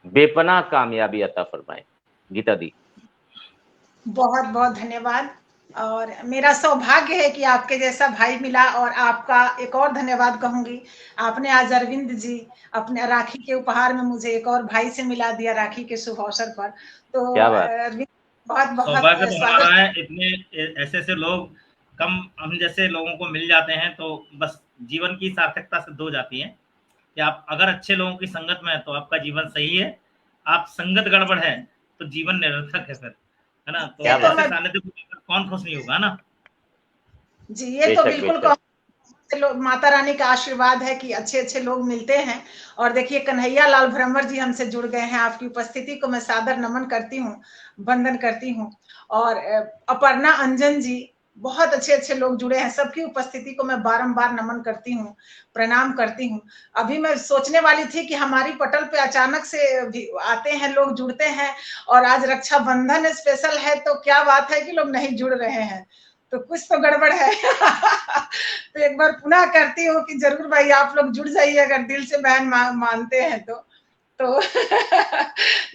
बेपनाह कामयाबी अता फरमाएं। गीता दी। बहुत बहुत धन्यवाद और मेरा सौभाग्य है कि आपके जैसा भाई मिला और आपका एक और धन्यवाद कहूंगी। आपने आज अरविंद जी अपने राखी के उपहार में मुझे एक और भाई से मिला दिया राखी के शुभ अवसर पर। तो अरविंद बहुत बहुत सौभाग्य तो हमारा है, इतने ऐसे ऐसे लोग कम हम जैसे लोगों को मिल जाते हैं तो बस जीवन की सार्थकता सिद्ध हो जाती है कि आप अगर अच्छे लोगों की संगत में है तो आपका जीवन सही है, आप संगत गड़बड़ है तो जीवन निरर्थक है फिर, है ना। तो ऐसे सानिध्य को कौन खुश नहीं होगा ना जी। ये तो बिल्कुल माता रानी का आशीर्वाद है कि अच्छे अच्छे लोग मिलते हैं। और देखिए कन्हैया लाल भ्रमर जी हमसे जुड़ गए हैं, आपकी उपस्थिति को मैं सादर नमन करती हूँ, वंदन करती हूँ। और अपर्णा अंजन जी, बहुत अच्छे अच्छे लोग जुड़े हैं, सबकी उपस्थिति को मैं बारंबार नमन करती हूँ, प्रणाम करती हूँ। अभी मैं सोचने वाली थी कि हमारी पटल पे अचानक से भी आते हैं लोग, जुड़ते हैं और आज रक्षाबंधन स्पेशल है तो क्या बात है कि लोग नहीं जुड़ रहे हैं, तो कुछ तो गड़बड़ है। तो एक बार पुनः करती हूँ कि जरूर भाई आप लोग जुड़ जाइए अगर दिल से बहन मानते हैं तो। तो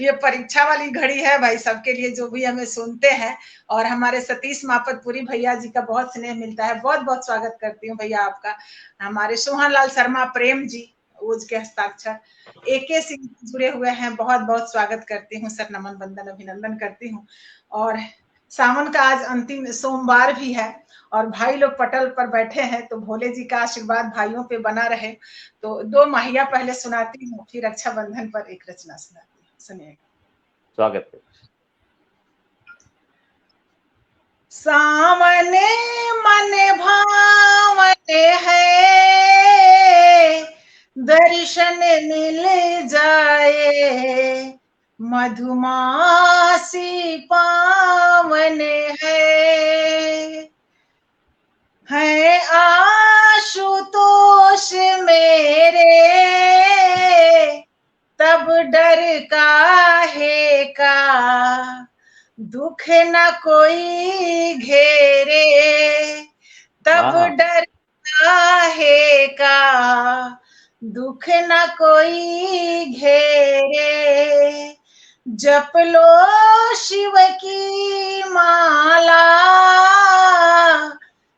ये परीक्षा वाली घड़ी है भाई सबके लिए, जो भी हमें सुनते हैं। और हमारे सतीश मापतपुरी भैया जी का बहुत स्नेह मिलता है, बहुत बहुत स्वागत करती हूँ भैया आपका। हमारे सोहन लाल शर्मा प्रेम जी, उज के हस्ताक्षर, AK सिंह जुड़े हुए हैं, बहुत बहुत स्वागत करती हूँ सर, नमन बंदन अभिनंदन करती हूँ। और सावन का आज अंतिम सोमवार भी है और भाई लोग पटल पर बैठे हैं, तो भोले जी का आशीर्वाद भाइयों पे बना रहे। तो 2 महिया पहले सुनाती हूँ, फिर रक्षाबंधन पर एक रचना सुनाती हूँ, सुनिएगा। स्वागत है। सावने मन भावने है, दर्शन मिल जाए, मधुमासी पावन है आशुतोष मेरे, तब डर काहे का, दुख न कोई घेरे, तब डर काहे का, दुख न कोई घेरे। जप लो शिव की माला,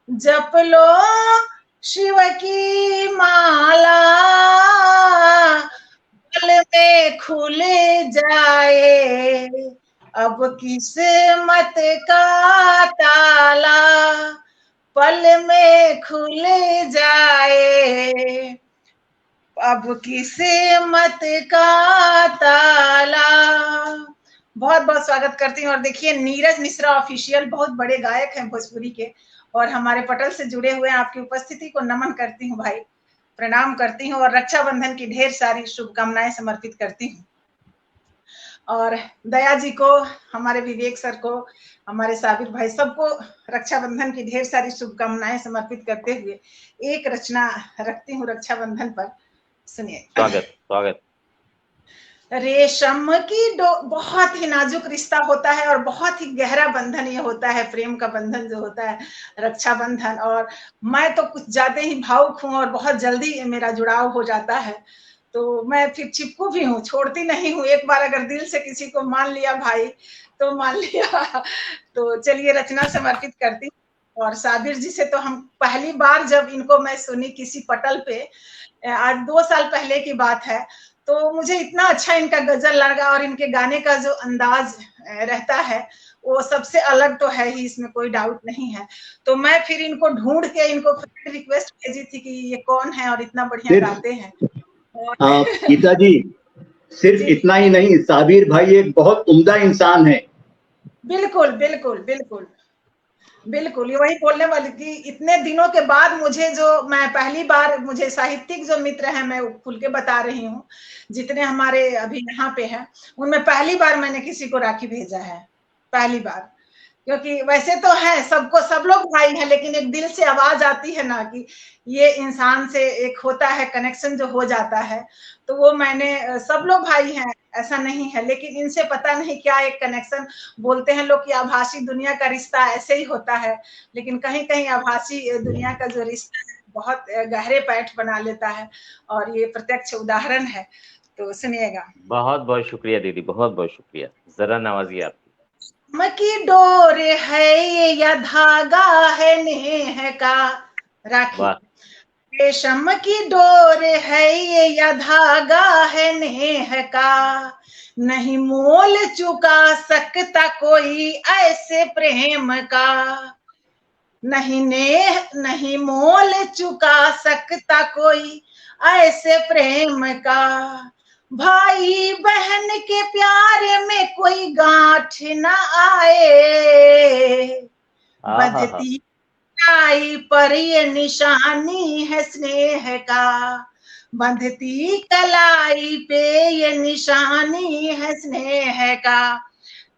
जप लो शिव की माला, पल में खुल जाए, अब किस्मत का ताला, पल में खुल जाए, अब किस्मत का ताला। बहुत बहुत स्वागत करती हूँ। और देखिए नीरज मिश्रा ऑफिशियल, बहुत बड़े गायक हैं भोजपुरी के और हमारे पटल से जुड़े हुए हैं। आपकी उपस्थिति को नमन करती हूँ भाई, प्रणाम करती हूँ और रक्षाबंधन की ढेर सारी शुभकामनाएं समर्पित करती हूँ। और दया जी को, हमारे विवेक सर को, हमारे साबिर भाई, सबको रक्षाबंधन की ढेर सारी शुभकामनाएं समर्पित करते हुए एक रचना रखती हूँ रक्षाबंधन पर, सुनिए। स्वागत स्वागत। रेशम की बहुत ही नाजुक रिश्ता होता है और बहुत ही गहरा बंधन ये होता है, प्रेम का बंधन जो होता है रक्षाबंधन। और मैं तो कुछ ज्यादा ही भावुक हूँ और बहुत जल्दी मेरा जुड़ाव हो जाता है, तो मैं फिर चिपकू भी हूँ, छोड़ती नहीं हूँ। एक बार अगर दिल से किसी को मान लिया भाई तो मान लिया। तो चलिए रचना समर्पित करती हूँ। और साबिर जी से तो हम पहली बार जब इनको मैं सुनी किसी पटल पे, आज 2 साल पहले की बात है, तो मुझे इतना अच्छा इनका गजल लगा और इनके गाने का जो अंदाज रहता है वो सबसे अलग तो है ही, इसमें कोई डाउट नहीं है। तो मैं फिर इनको ढूंढ के इनको रिक्वेस्ट भेजी थी कि ये कौन है और इतना बढ़िया गाते हैं। गीता जी सिर्फ इतना ही नहीं, साबिर भाई एक बहुत उम्दा इंसान है। बिल्कुल बिल्कुल बिल्कुल बिल्कुल, ये वही बोलने वाली थी। इतने दिनों के बाद मुझे, जो मैं पहली बार, मुझे साहित्यिक जो मित्र हैं, मैं खुल के बता रही हूँ, जितने हमारे अभी यहाँ पे हैं, उनमें पहली बार मैंने किसी को राखी भेजा है, पहली बार। क्योंकि वैसे तो है सबको, सब लोग भाई हैं, लेकिन एक दिल से आवाज आती है ना कि ये इंसान से एक होता है कनेक्शन जो हो जाता है, तो वो मैंने, सब लोग भाई हैं ऐसा नहीं है, लेकिन इनसे पता नहीं क्या एक कनेक्शन, बोलते हैं लोग कि आभासी दुनिया का रिश्ता ऐसे ही होता है, लेकिन कहीं कहीं आभासी दुनिया का जो रिश्ता है बहुत गहरे पैठ बना लेता है, और ये प्रत्यक्ष उदाहरण है। तो सुनिएगा। बहुत बहुत शुक्रिया दीदी, बहुत बहुत शुक्रिया। जरा नवाजिए आप। की डोर है या धागा है नेह का, राखी रेशम की डोर है या धागा है नेह का, नहीं मोल चुका सकता कोई ऐसे प्रेम का, नहीं नेह नहीं मोल चुका सकता कोई ऐसे प्रेम का, भाई बहन के प्यार में कोई गांठ न आए, बजती कलाई पर ये निशानी है स्नेह का, बंधती कलाई पे ये निशानी है स्नेह का।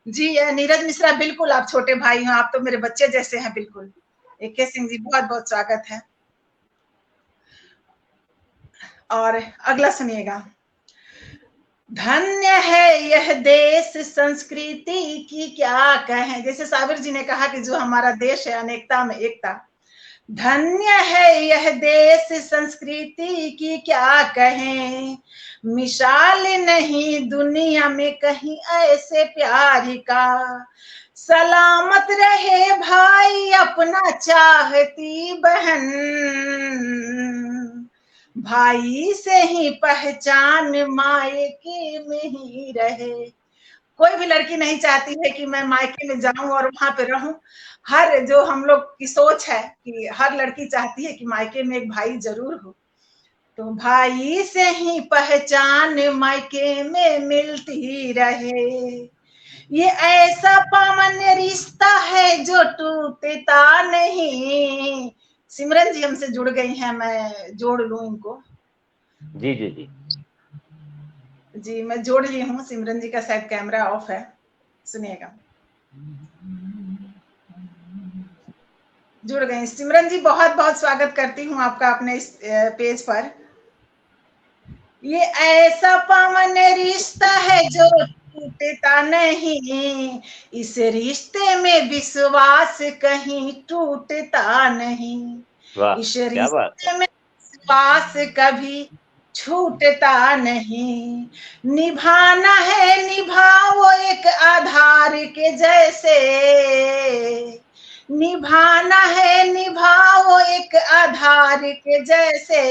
जी नीरज मिश्रा, बिल्कुल आप छोटे भाई हो, आप तो मेरे बच्चे जैसे हैं बिल्कुल। AK सिंह जी बहुत बहुत स्वागत है। और अगला सुनिएगा। धन्य है यह देश संस्कृति की क्या कहें, जैसे साबिर जी ने कहा कि जो हमारा देश है अनेकता में एकता, धन्य है यह देश संस्कृति की क्या कहें, मिसाल नहीं दुनिया में कहीं ऐसे प्यार का। सलामत रहे भाई अपना चाहती बहन, भाई से ही पहचान मायके में ही रहे। कोई भी लड़की नहीं चाहती है कि मैं मायके में जाऊं और वहां पे रहूं। हर जो हम लोग की सोच है कि हर लड़की चाहती है कि मायके में एक भाई जरूर हो। तो भाई से ही पहचान मायके में मिलती रहे, ये ऐसा पावन रिश्ता है जो टूटता नहीं। सिमरन जी हमसे जुड़ गई हैं, मैं जोड़ लूं इनको। जी जी जी जी मैं जोड़ ली हूँ। सिमरन जी का शायद कैमरा ऑफ है, सुनिएगा। जुड़ गई सिमरन जी, बहुत बहुत स्वागत करती हूँ आपका अपने इस पेज पर। ये ऐसा पावन रिश्ता है जो टूटता नहीं, इस रिश्ते में विश्वास कहीं टूटता नहीं, वाह इस क्या बात रिश्ते में विश्वास कभी छूटता नहीं। निभाना है निभाओ एक आधार के जैसे, निभाना है निभाओ एक आधार के जैसे,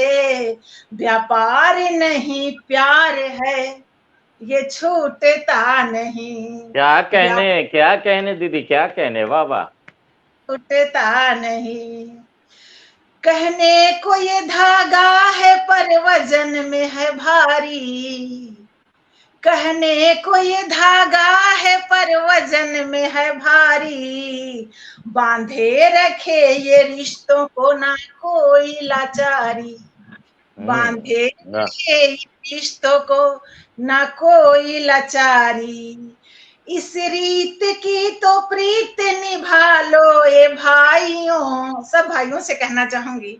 व्यापार नहीं प्यार है ये छूटता नहीं। क्या कहने दीदी, क्या कहने, वाह वाह। छूटता नहीं, कहने को ये धागा है पर वजन में है भारी, कहने को ये धागा है पर वजन में है भारी, बांधे रखे ये रिश्तों को ना कोई लाचारी, बांधे रखे ये रिश्तों को ना कोई लाचारी। इस रीत की तो प्रीत निभा लो ये भाइयों, सब भाइयों से कहना चाहूंगी,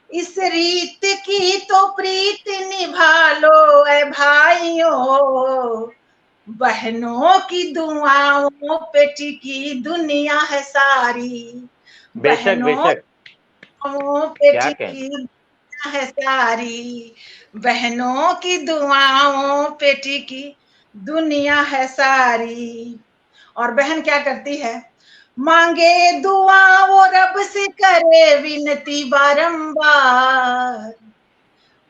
इस रीत की तो प्रीत निभा लो ए भाइयों, बहनों की दुआओं पे टिकी दुनिया है सारी, बेशक बेशक पे टिकी दुनिया है सारी, बहनों की दुआओं पे टिकी दुनिया है सारी। और बहन क्या करती है, मांगे दुआ वो रब से करे विनती बारंबार,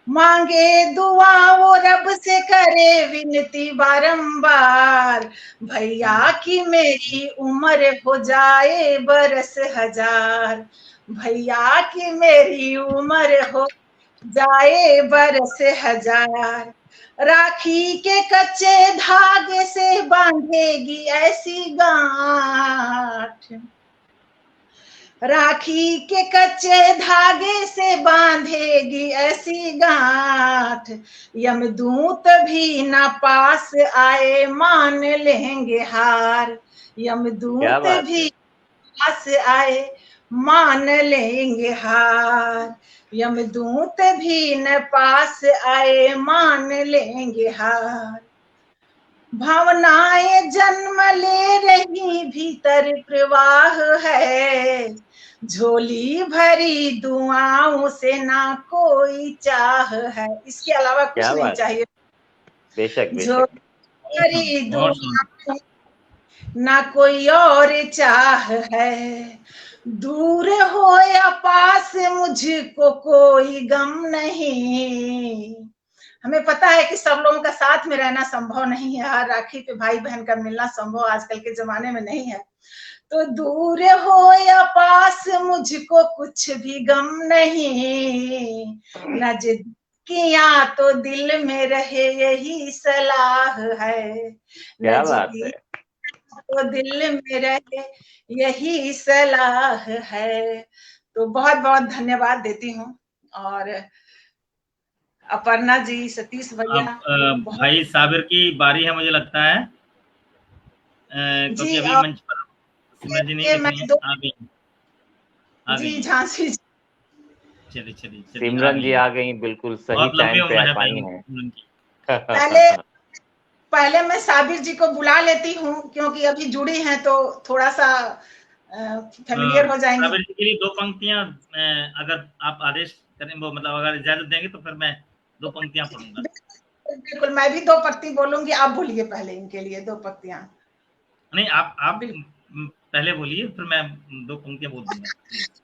मांगे दुआ वो रब से करे विनती बारंबार, भैया की मेरी उम्र हो जाए बरस हजार, भैया की मेरी उम्र हो जाए बरस हजार, राखी के कच्चे धागे से बांधेगी ऐसी गांठ, राखी के कच्चे धागे से बांधेगी ऐसी गांठ, यमदूत भी ना पास आए मान लेंगे हार, यमदूत भी पास आए मान लेंगे हार, यमदूत भी न पास आए मान लेंगे हार। भावनाएं जन्म ले रही भीतर प्रवाह है, झोली भरी दुआओं से ना कोई चाह है, इसके अलावा कुछ नहीं चाहिए। बेशक झोली भरी दुआओं ना कोई और चाह है, दूर हो या पास मुझको कोई गम नहीं। हमें पता है कि सब लोगों का साथ में रहना संभव नहीं है, हर राखी पे भाई बहन का मिलना संभव आजकल के जमाने में नहीं है। तो दूर हो या पास मुझको कुछ भी गम नहीं, न जिद किया तो दिल में रहे यही सलाह है, क्या बात है, तो दिल में रहे यही सलाह है। तो बहुत बहुत धन्यवाद देती हूँ। और अपर्णा जी, सतीश भैया, भाई साबिर की बारी है मुझे लगता है, क्योंकि अभी मंच पर सिमरन जी नहीं आ गई। झांसी चलिए सिमरन जी आ गई, बिल्कुल सही टाइम पे आ पाई हैं। पहले मैं साबिर जी को बुला लेती हूँ, क्योंकि अभी जुड़ी हैं तो थोड़ा सा फेमिलियर हो जाएंगे। साबिर जी के लिए 2 पंक्तियां अगर आप आदेश करें, वो मतलब अगर इजाजत देंगे तो फिर मैं 2 पंक्तियां पढ़ूंगा। बिल्कुल, मैं भी 2 पंक्ति बोलूंगी, आप बोलिए पहले इनके लिए 2 पंक्तियां। नहीं, आप पहले बोलिए, फिर मैं 2 पंक्तियां बोल दूंगा।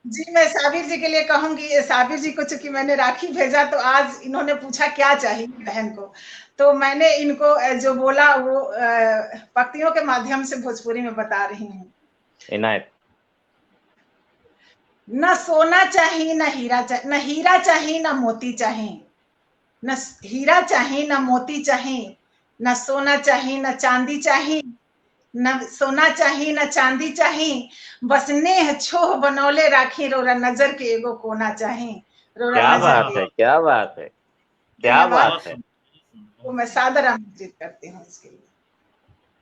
जी, मैं साबिर जी के लिए कहूंगी। साबिर जी को चूंकि मैंने राखी भेजा तो आज इन्होंने पूछा क्या चाहिए बहन को, तो मैंने इनको जो बोला वो पंक्तियों के माध्यम से भोजपुरी में बता रही हूँ। इनायत। न सोना चाहिए न हीरा चाहिए, न हीरा चाहिए न मोती चाहिए, न हीरा चाहिए न मोती चाहिए, न सोना चाहिए न चांदी चाहिए, न सोना चाहिए न चांदी चाहिए, बस नेह छोह बनौले राखी, रोरा नजर के एगो कोना चाहिए, रोरा क्या नजर बात के। है, क्या बात है, क्या धन्यवाद। बात है। तो मैं सादर आमंत्रित करती हूँ इसके लिए।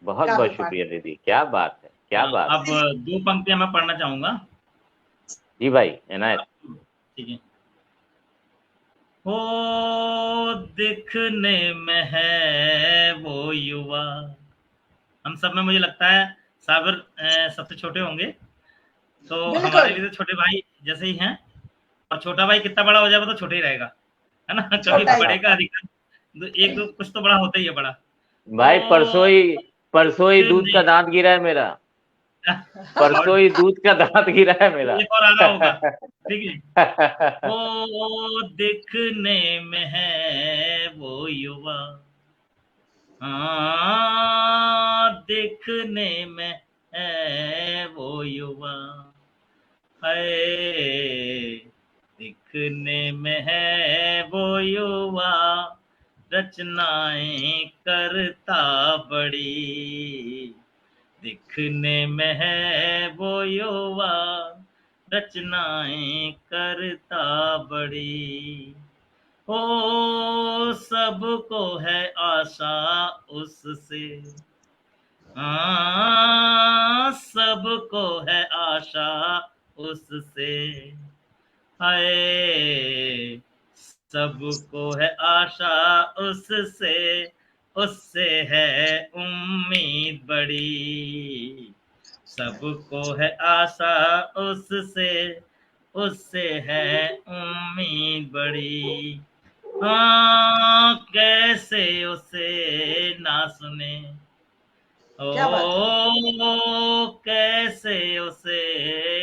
बहुत बहुत शुक्रिया दीदी, क्या बात है, क्या बात अब है। 2 पंक्तियां मैं पढ़ना चाहूंगा। जी भाई इनायत। ठीक है। हो दिखने में है वो युवा, हम सब में मुझे लगता है साबिर सबसे छोटे होंगे, तो हमारे लिए तो छोटे भाई जैसे ही हैं, और छोटा भाई कितना बड़ा हो जाएगा तो छोटा ही रहेगा, है ना। कभी बड़े का अधिकार, तो एक दो कुछ तो बड़ा होता ही है बड़ा। भाई परसों ही दूध का दांत गिरा है मेरा, परसों ही दूध का दांत गिरा है मेरा। एक और आ रहा होगा, ठीक है। वो दिखने में है वो युवा, हाँ दिखने में है वो युवा, है दिखने में है वो युवा, रचनाएं करता बड़ी, दिखने में है वो युवा, रचनाएं करता बड़ी, ओ सबको है आशा उससे, हाँ सबको है आशा उससे, हाय सबको है आशा उससे, उससे है उम्मीद बड़ी, सबको है आशा उससे, उससे है उम्मीद बड़ी, हाँ कैसे उसे ना सुने, ओ कैसे उसे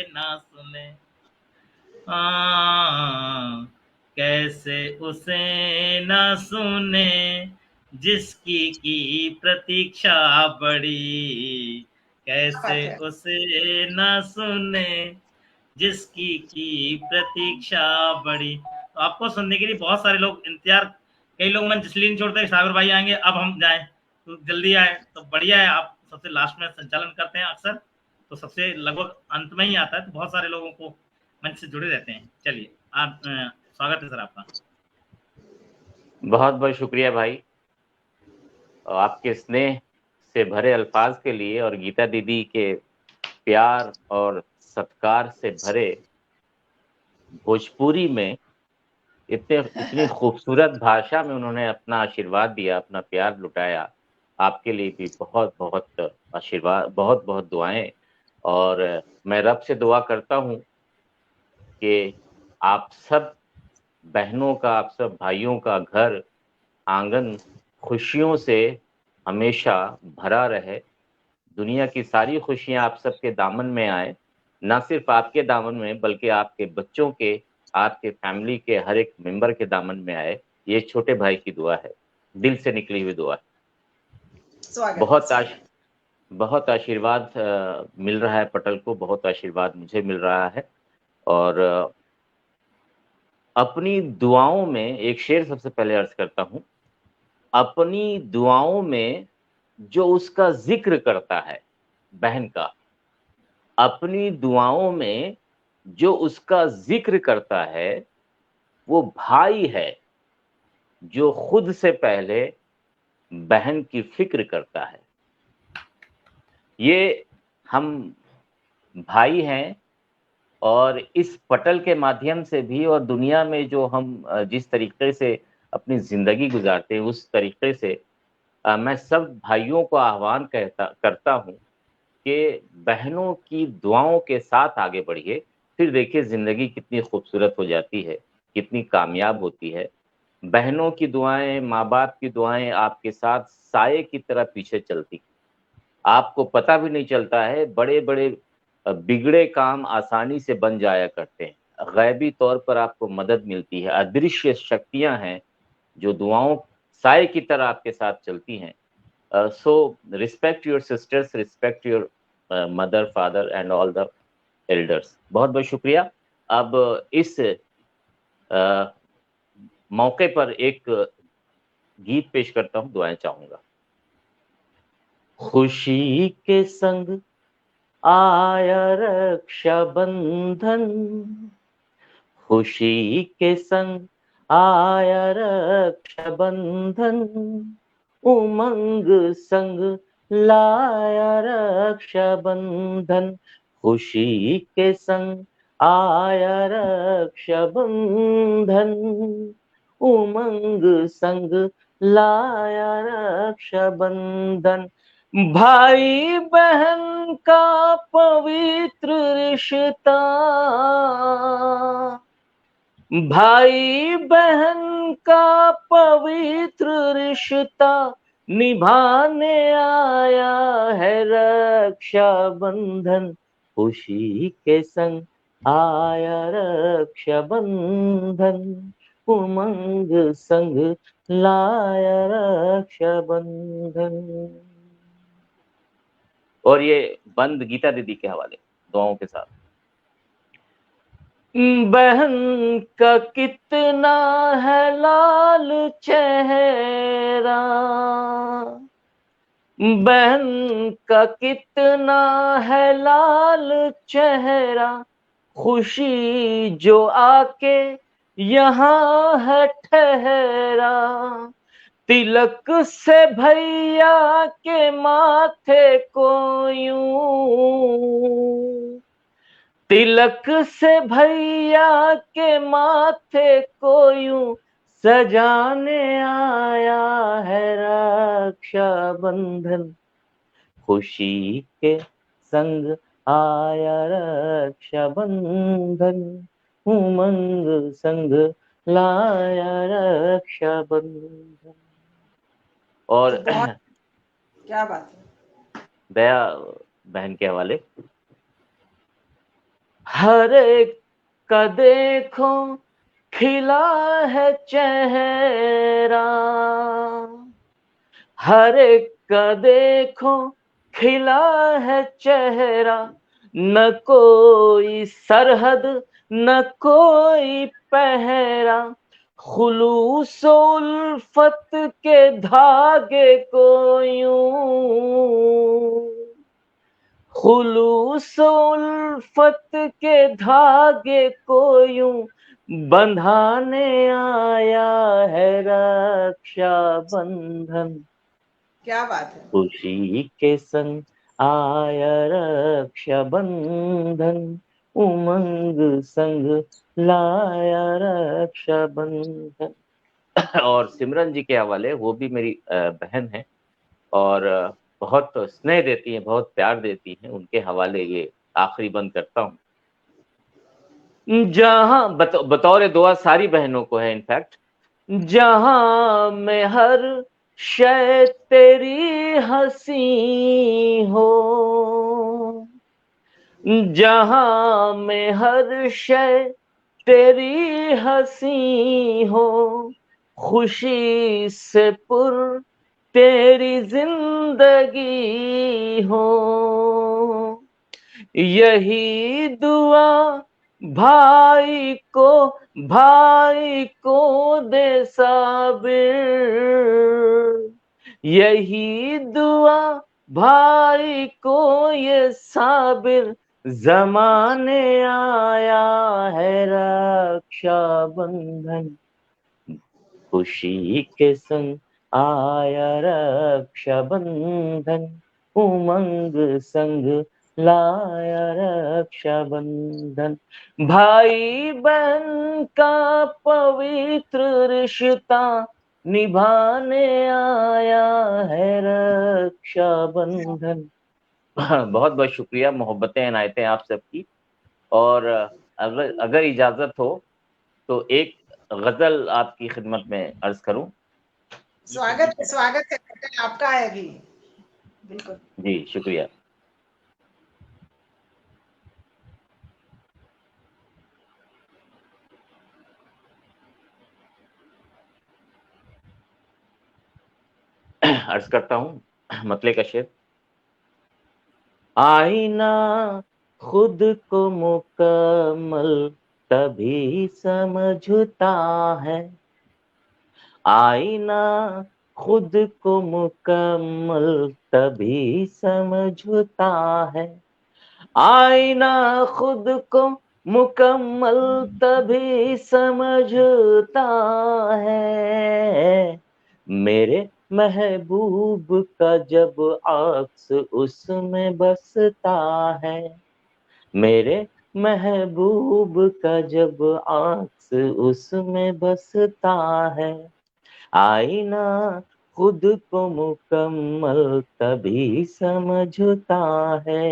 ना सुने, हाँ कैसे उसे ना सुने, जिसकी की प्रतीक्षा बड़ी, कैसे उसे ना सुने, जिसकी की प्रतीक्षा बड़ी। तो आपको सुनने के लिए बहुत सारे लोग इंतजार, कई लोग मन इसलिए नहीं छोड़ते साबिर भाई आएंगे अब हम जाएं, तो जल्दी आए तो बढ़िया है। आप सबसे लास्ट में संचालन करते हैं अक्सर, तो सबसे लगभग अंत में ही आता है, तो बहुत सारे लोगों को मंच से जुड़े रहते हैं। चलिए आप स्वागत है सर आपका। बहुत बहुत शुक्रिया भाई, और आपके स्नेह से भरे अल्फाज के लिए, और गीता दीदी के प्यार और सत्कार से भरे भोजपुरी में इतनी खूबसूरत भाषा में उन्होंने अपना आशीर्वाद दिया, अपना प्यार लुटाया। आपके लिए भी बहुत बहुत आशीर्वाद, बहुत बहुत दुआएं, और मैं रब से दुआ करता हूं कि आप सब बहनों का, आप सब भाइयों का घर आंगन खुशियों से हमेशा भरा रहे, दुनिया की सारी खुशियां आप सबके दामन में आए, ना सिर्फ आपके दामन में बल्कि आपके बच्चों के, आपके फैमिली के हर एक मेंबर के दामन में आए। ये छोटे भाई की दुआ है, दिल से निकली हुई दुआ है। बहुत आशीर्वाद मिल रहा है पटल को, बहुत आशीर्वाद मुझे मिल रहा है। और अपनी दुआओं में एक शेर सबसे पहले अर्ज करता हूं, अपनी दुआओं में जो उसका जिक्र करता है बहन का, अपनी दुआओं में जो उसका जिक्र करता है वो भाई है जो खुद से पहले बहन की फिक्र करता है। ये हम भाई हैं, और इस पटल के माध्यम से भी और दुनिया में जो हम जिस तरीके से अपनी जिंदगी गुजारते हैं उस तरीके से मैं सब भाइयों को आह्वान करता हूं कि बहनों की दुआओं के साथ आगे बढ़िए, फिर देखिए जिंदगी कितनी खूबसूरत हो जाती है, कितनी कामयाब होती है। बहनों की दुआएं, माँ बाप की दुआएं आपके साथ साये की तरह पीछे चलती, आपको पता भी नहीं चलता है। बड़े बड़े बिगड़े काम आसानी से बन जाया करते हैं, गैबी तौर पर आपको मदद मिलती है। अदृश्य शक्तियां हैं जो दुआओं साये की तरह आपके साथ चलती हैं। So respect your sisters, respect your mother, father and all the elders. बहुत बहुत शुक्रिया। अब इस मौके पर एक गीत पेश करता हूं, दुआएं चाहूंगा। खुशी के संग आया रक्षाबंधन, खुशी के संग आया रक्षाबंधन, उमंग संग लाया रक्षाबंधन, खुशी के संग आया रक्षाबंधन, उमंग संग लाया रक्षाबंधन। भाई बहन का पवित्र रिश्ता, भाई बहन का पवित्र रिश्ता निभाने आया है रक्षाबंधन, खुशी के संग आया रक्षाबंधन, उमंग संग लाया रक्षाबंधन। और ये बंद गीता दीदी के हवाले दुआओं के साथ। बहन का कितना है लाल चेहरा, बहन का कितना है लाल चेहरा, खुशी जो आके यहाँ है ठहरा, तिलक से भैया के माथे को यूं, तिलक से भैया के माथे को यूं सजाने आया है रक्षाबंधन, खुशी के संग आया रक्षाबंधन, उमंग संग लाया रक्षाबंधन। और क्या बात है। दया बहन के हवाले। हर एक का देखो खिला है चेहरा, हर एक का देखो खिला है चेहरा, न कोई सरहद न कोई पहरा, खुलूस उल्फत के धागे को यूं, खुलूस उल्फत के धागे को यूं बंधाने आया है रक्षाबंधन। क्या बात है। खुशी के संग आया रक्षाबंधन, उमंग संग लाया रक्षाबंधन। और सिमरन जी के हवाले, वो भी मेरी बहन है और बहुत स्नेह देती हैं, बहुत प्यार देती हैं, उनके हवाले ये आखिरी बंद करता हूँ। जहां बतौर दुआ सारी बहनों को है इनफैक्ट, जहां में हर शय तेरी हंसी हो, जहां में हर शय तेरी हंसी हो, खुशी से पुर तेरी जिंदगी हो, यही दुआ भाई को दे साबिर, यही दुआ भाई को ये साबिर, जमाने आया है रक्षाबंधन, खुशी के संग आया रक्षाबंधन, उमंग संग लाया रक्षाबंधन, भाई बहन का पवित्र रिश्ता निभाने आया है रक्षाबंधन, बहुत बहुत शुक्रिया, मोहब्बतें इनायतें आप सबकी। और अगर इजाजत हो तो एक गजल आपकी खिदमत में अर्ज करूं। स्वागत है आपका है अभी। बिल्कुल जी शुक्रिया। अर्ज करता हूं मतले का शेर। आईना खुद को मुकम्मल तभी समझता है, आईना खुद को मुकम्मल तभी समझता है, आईना खुद को मुकम्मल तभी समझता है, मेरे महबूब का जब अक्स उसमें बसता है, मेरे महबूब का जब अक्स उसमें बसता है, आईना खुद को मुकम्मल तभी समझता है।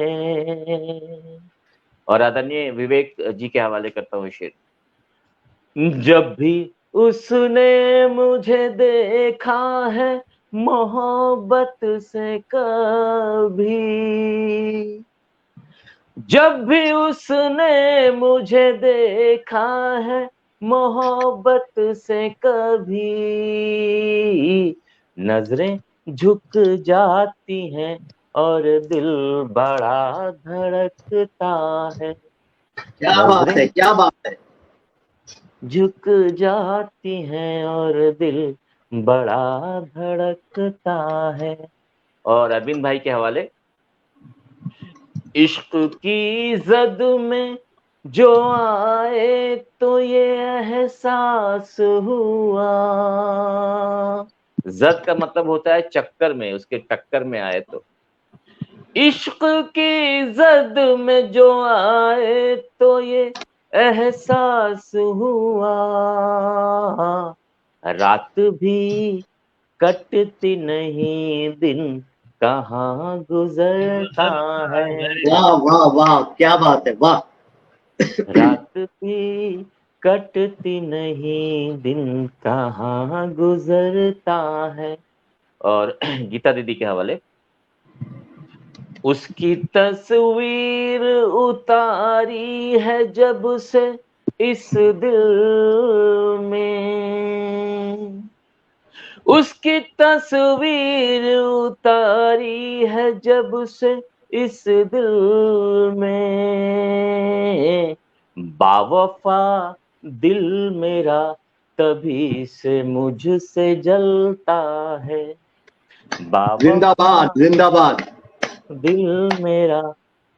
और आदरणीय विवेक जी के हवाले करता हूँ शेर। जब भी उसने मुझे देखा है मोहब्बत से कभी, जब भी उसने मुझे देखा है मोहब्बत से कभी, नजरें झुक जाती हैं और दिल बड़ा धड़कता है, क्या बात है, क्या बात है। झुक जाती हैं और दिल बड़ा धड़कता है। और अरविंद भाई के हवाले। इश्क की जद में जो आए तो ये एहसास हुआ, जद का मतलब होता है चक्कर में, उसके टक्कर में आए तो, इश्क की जद में जो आए तो ये एहसास हुआ, रात भी कटती नहीं दिन कहाँ गुजरता है, वाह वाह वाह, क्या बात है, वाह। रात भी कटती नहीं दिन कहाँ गुजरता है। और गीता दीदी के हवाले। उसकी तस्वीर उतारी है जब से इस दिल में, उसकी तस्वीर उतारी है जब से इस दिल में, बावफा दिल मेरा तभी से मुझसे जलता है, जिंदाबाद जिंदाबाद। दिल मेरा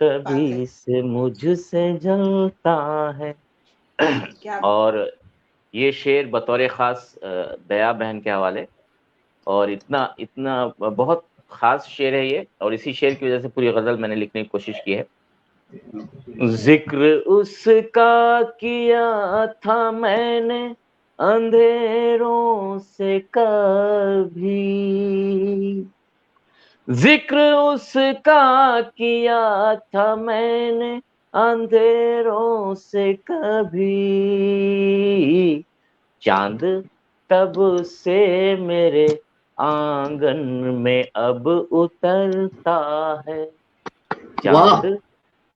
तभी से मुझसे जलता है। और ये शेर बतौर खास दया बहन के हवाले। और इतना बहुत खास शेर है ये, और इसी शेर की वजह से पूरी गजल मैंने लिखने की कोशिश की है। जिक्र उसका किया था मैंने अंधेरों से कभी, जिक्र उसका किया था मैंने अंधेरों से कभी, चांद तब से मेरे आंगन में अब उतरता है, चांद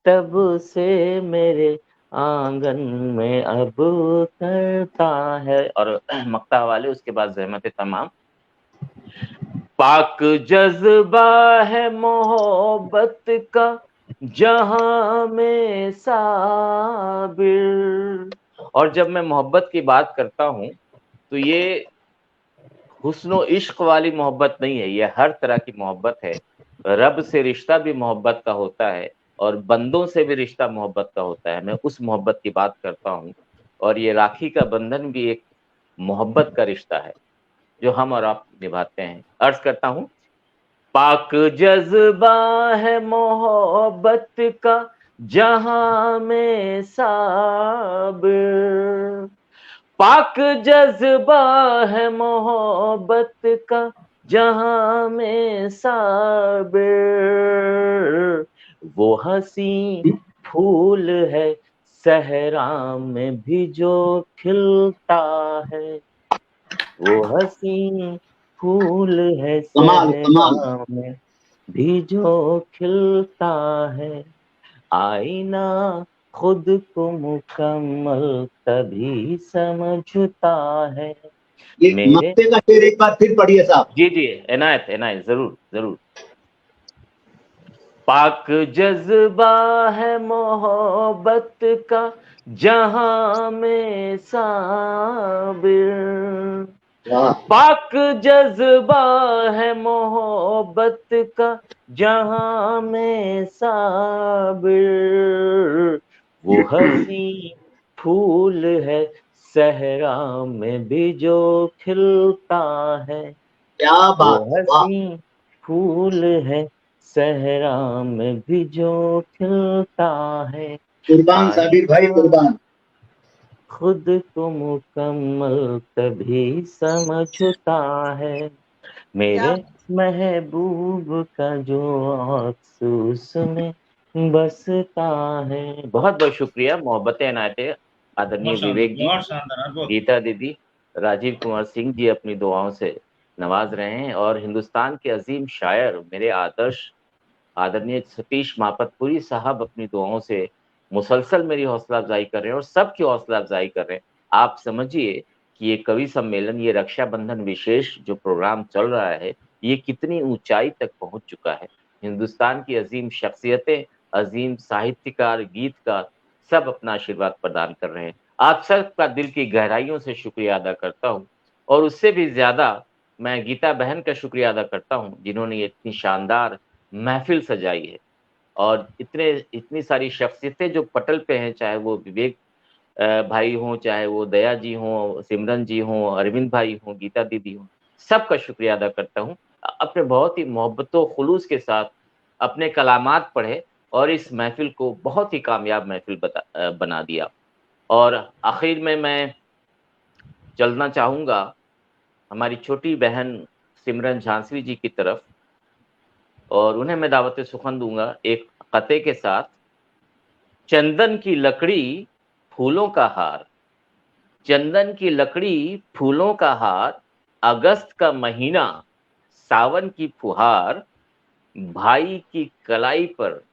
तब से मेरे आंगन में अब उतरता है। और मक्ता वाले उसके बाद ज़हमत तमाम। पाक जज्बा है मोहब्बत का जहां में साबिर। और जब मैं मोहब्बत की बात करता हूं तो ये हुस्नो इश्क वाली मोहब्बत नहीं है, ये हर तरह की मोहब्बत है। रब से रिश्ता भी मोहब्बत का होता है और बंदों से भी रिश्ता मोहब्बत का होता है, मैं उस मोहब्बत की बात करता हूँ। और ये राखी का बंधन भी एक मोहब्बत का रिश्ता है जो हम और आप निभाते हैं। अर्ज करता हूँ। पाक जज्बा है मोहब्बत का जहां में साबिर, पाक जज्बा है मोहब्बत का जहां में साबिर, वो हंसी फूल है सहरा में भी जो खिलता है, वो हंसी फूल है कमाल कमाल। सहरा में भी जो खिलता है, आईना खुद को मुकम्मल तभी समझता है। ये मेरे मक्ते का शेर एक बार फिर पढ़िए साहब। जी जी, इनायत इनायत, जरूर जरूर। पाक जज्बा है मोहब्बत का जहां में साबिर, वाह, पाक जज्बा है मोहब्बत का जहां में साबिर, वो हंसी फूल है सहरा में भी जो खिलता है, क्या वो बात है, वाह। हंसी फूल है सहरा में भी जो खिलता है, कुर्बान साबिर भाई, आईना कुर्बान। खुद को मुकम्मल तभी समझता है, क्या मेरे महबूब का जो अफसोस में बसता है। बहुत बहुत शुक्रिया, मोहब्बत इनायत आदरणीय विवेक जी, बहुत शानदार, अद्भुत। गीता दीदी, राजीव कुमार सिंह जी अपनी दुआओं से नवाज रहे हैं, और हिंदुस्तान के अजीम शायर मेरे आदर्श आदरणीय सतीश मापतपुरी साहब अपनी दुआओं से मुसलसल मेरी हौसला अफजाई कर रहे हैं और सबकी हौसला अफजाई कर रहे हैं। आप समझिए कि ये कवि सम्मेलन, ये रक्षाबंधन विशेष जो प्रोग्राम चल रहा है, ये कितनी ऊंचाई तक पहुंच चुका है। हिंदुस्तान की अजीम शख्सियतें, अजीम साहित्यकार, गीतकार सब अपना आशीर्वाद प्रदान कर रहे हैं। आप सबका दिल की गहराइयों से शुक्रिया अदा करता हूँ, और उससे भी ज्यादा मैं गीता बहन का शुक्रिया अदा करता हूँ जिन्होंने ये इतनी शानदार महफिल सजाई है, और इतनी सारी शख्सियतें जो पटल पे हैं, चाहे वो विवेक भाई हों, चाहे वो दया जी हों, सिमरन जी हों, अरविंद भाई हों, गीता दीदी हों, सबका शुक्रिया अदा करता हूँ। अपने बहुत ही मोहब्बतों खुलूस के साथ अपने कलामात पढ़े और इस महफिल को बहुत ही कामयाब महफिल बना दिया। और आखिर में मैं चलना चाहूँगा हमारी छोटी बहन सिमरन झांसी जी की तरफ, और उन्हें मैं दावत सुखन दूंगा एक कते के साथ। चंदन की लकड़ी फूलों का हार, चंदन की लकड़ी फूलों का हार, अगस्त का महीना सावन की फुहार, भाई की कलाई पर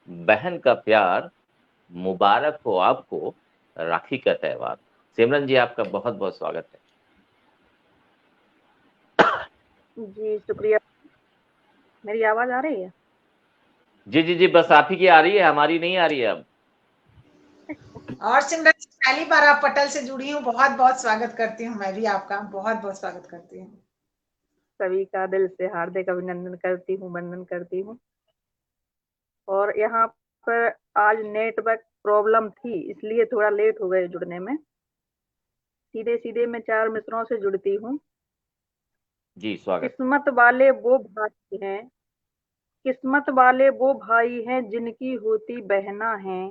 बहन का प्यार, मुबारक हो आपको राखी का त्योहार। सिमरन जी, आपका बहुत बहुत स्वागत है। जी शुक्रिया। मेरी आवाज आ रही है? जी जी जी, बस आप ही की आ रही है, हमारी नहीं आ रही है अब। और सिमरन जी, पहली बार आप पटल से जुड़ी हूँ, बहुत बहुत स्वागत करती हूँ। मैं भी आपका बहुत बहुत स्वागत करती हूँ। सभी का दिल से हार्दिक अभिनंदन करती हूँ, वंदन करती हूँ। और यहाँ पर आज नेटवर्क प्रॉब्लम थी, इसलिए थोड़ा लेट हो गए जुड़ने में। सीधे सीधे मैं 4 मित्रों से जुड़ती हूँ। जी स्वागत। किस्मत वाले वो भाई हैं, किस्मत वाले वो भाई हैं जिनकी होती बहना है।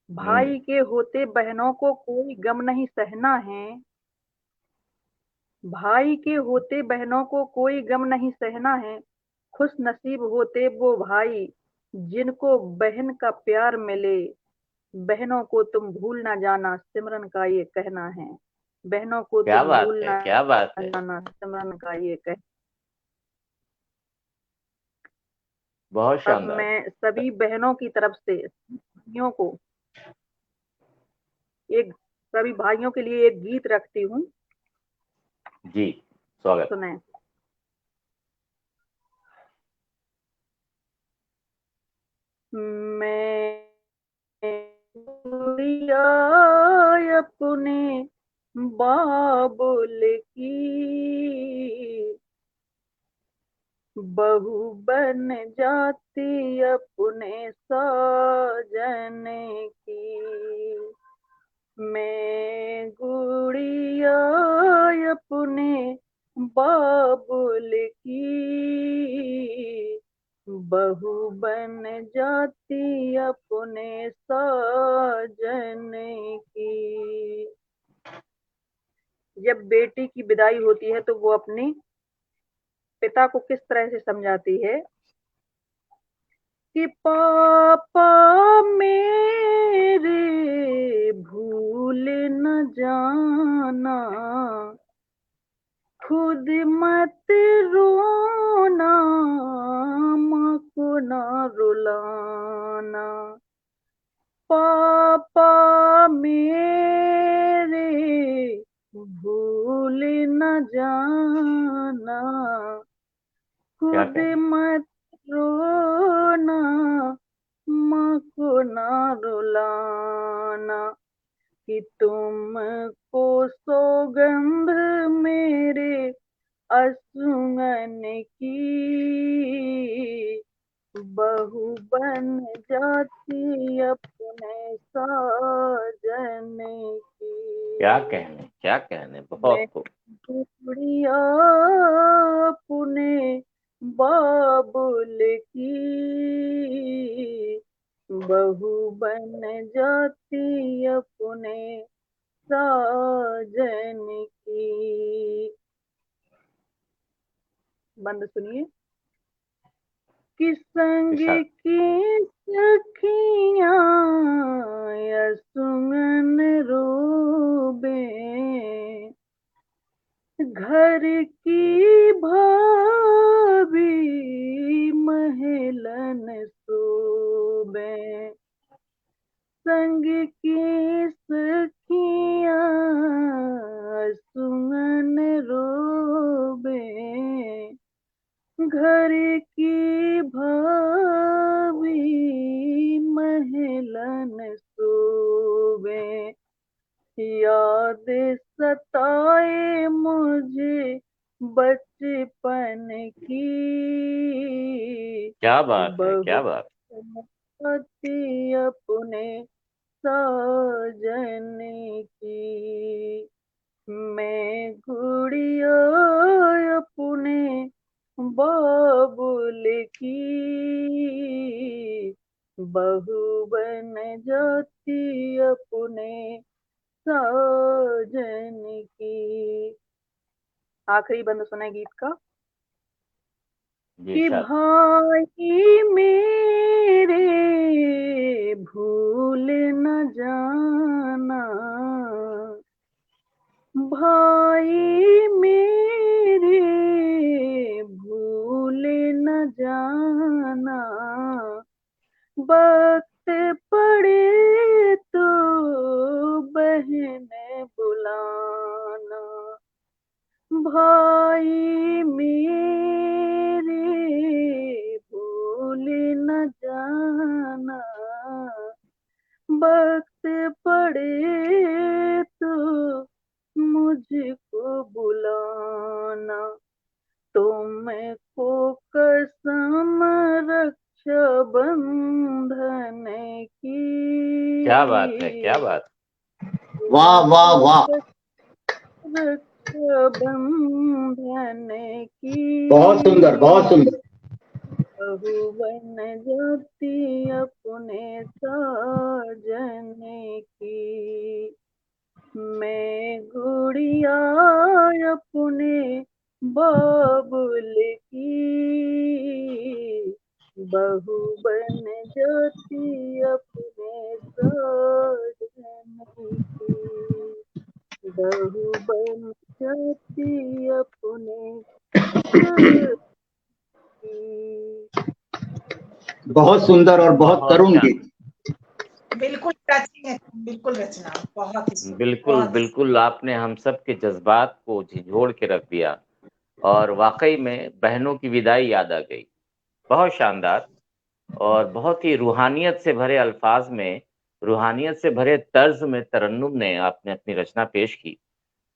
भाई के होते बहनों को कोई गम नहीं सहना है। भाई के होते बहनों को कोई गम नहीं सहना है। खुश नसीब होते वो भाई जिनको बहन का प्यार मिले। बहनों को तुम भूल ना जाना, सिमरन का ये कहना है। बहनों को क्या तुम बात भूल है, ना क्या बात है, जाना, सिमरन का ये कह। बहुत अब शानदार। मैं सभी बहनों की तरफ से भाइयों को एक सभी भाइयों के लिए एक गीत रखती हूँ, जी स्वागत। सुने। मैं गुड़िया अपने बाबुल की बहू बन जाती अपने साजन की। मैं गुड़िया अपने बाबुल की बहू बन जाती अपने साजन की। जब बेटी की विदाई होती है तो वो अपनी पिता को किस तरह से समझाती है कि पापा मेरे भूल न जाना, खुद मत रोना, माँ को ना रुलाना। पापा मेरे भूल न जाना, खुद मत रोना, माँ को ना रुलाना। कि तुमको सौगंध मेरे असुमन की, बहू बन जाती अपने साजन की। क्या कहने बहुत खूब। गुड़िया अपने बाबुल की, बहू बन जाती अपने साजन की। बंद सुनिए। कि संग की सखियां सुमन रोबे, घर की भाभी महलन सोबे। संग की सखियां सुमन रोबे, घर की भाभी महलन सोबे। याद सताए मुझे बचपन की, क्या बात है, क्या बात। अपने साजन की। मैं गुड़िया अपने बाबुल की, बहू बन जाती अपने साजन की। आखिरी बंद सुना गीत का। कि भाई मेरे भूल न जाना, भाई मेरे भूल न जाना। वक्त पड़े तो बहन बुलाना, भाई मेरे भूल न जाना। वक्त पड़े तो मुझको बुलाना। तुमको कसम रक्षा बंधन की। क्या बात है, क्या बात। वाह वाह वाह। रक्षा बंधन की। बहुत सुंदर, बहुत सुंदर। बहू बन जाती अपने साजन की। मैं गुड़िया अपने बाबुल की, बहू बन जाती अपने साजन की। बहू बन जाती अपने साजन की। बहुत सुंदर और बहुत तरुण गीत। बिल्कुल टचिंग है, बिल्कुल रचना, बहुत ही बिल्कुल बिल्कुल, आपने हम सब के जज्बात को झिझोड़ के रख दिया और वाकई में बहनों की विदाई याद आ गई। बहुत शानदार और बहुत ही रूहानियत से भरे अल्फाज में, रूहानियत से भरे तर्ज में तरन्नुम ने आपने अपनी रचना पेश की।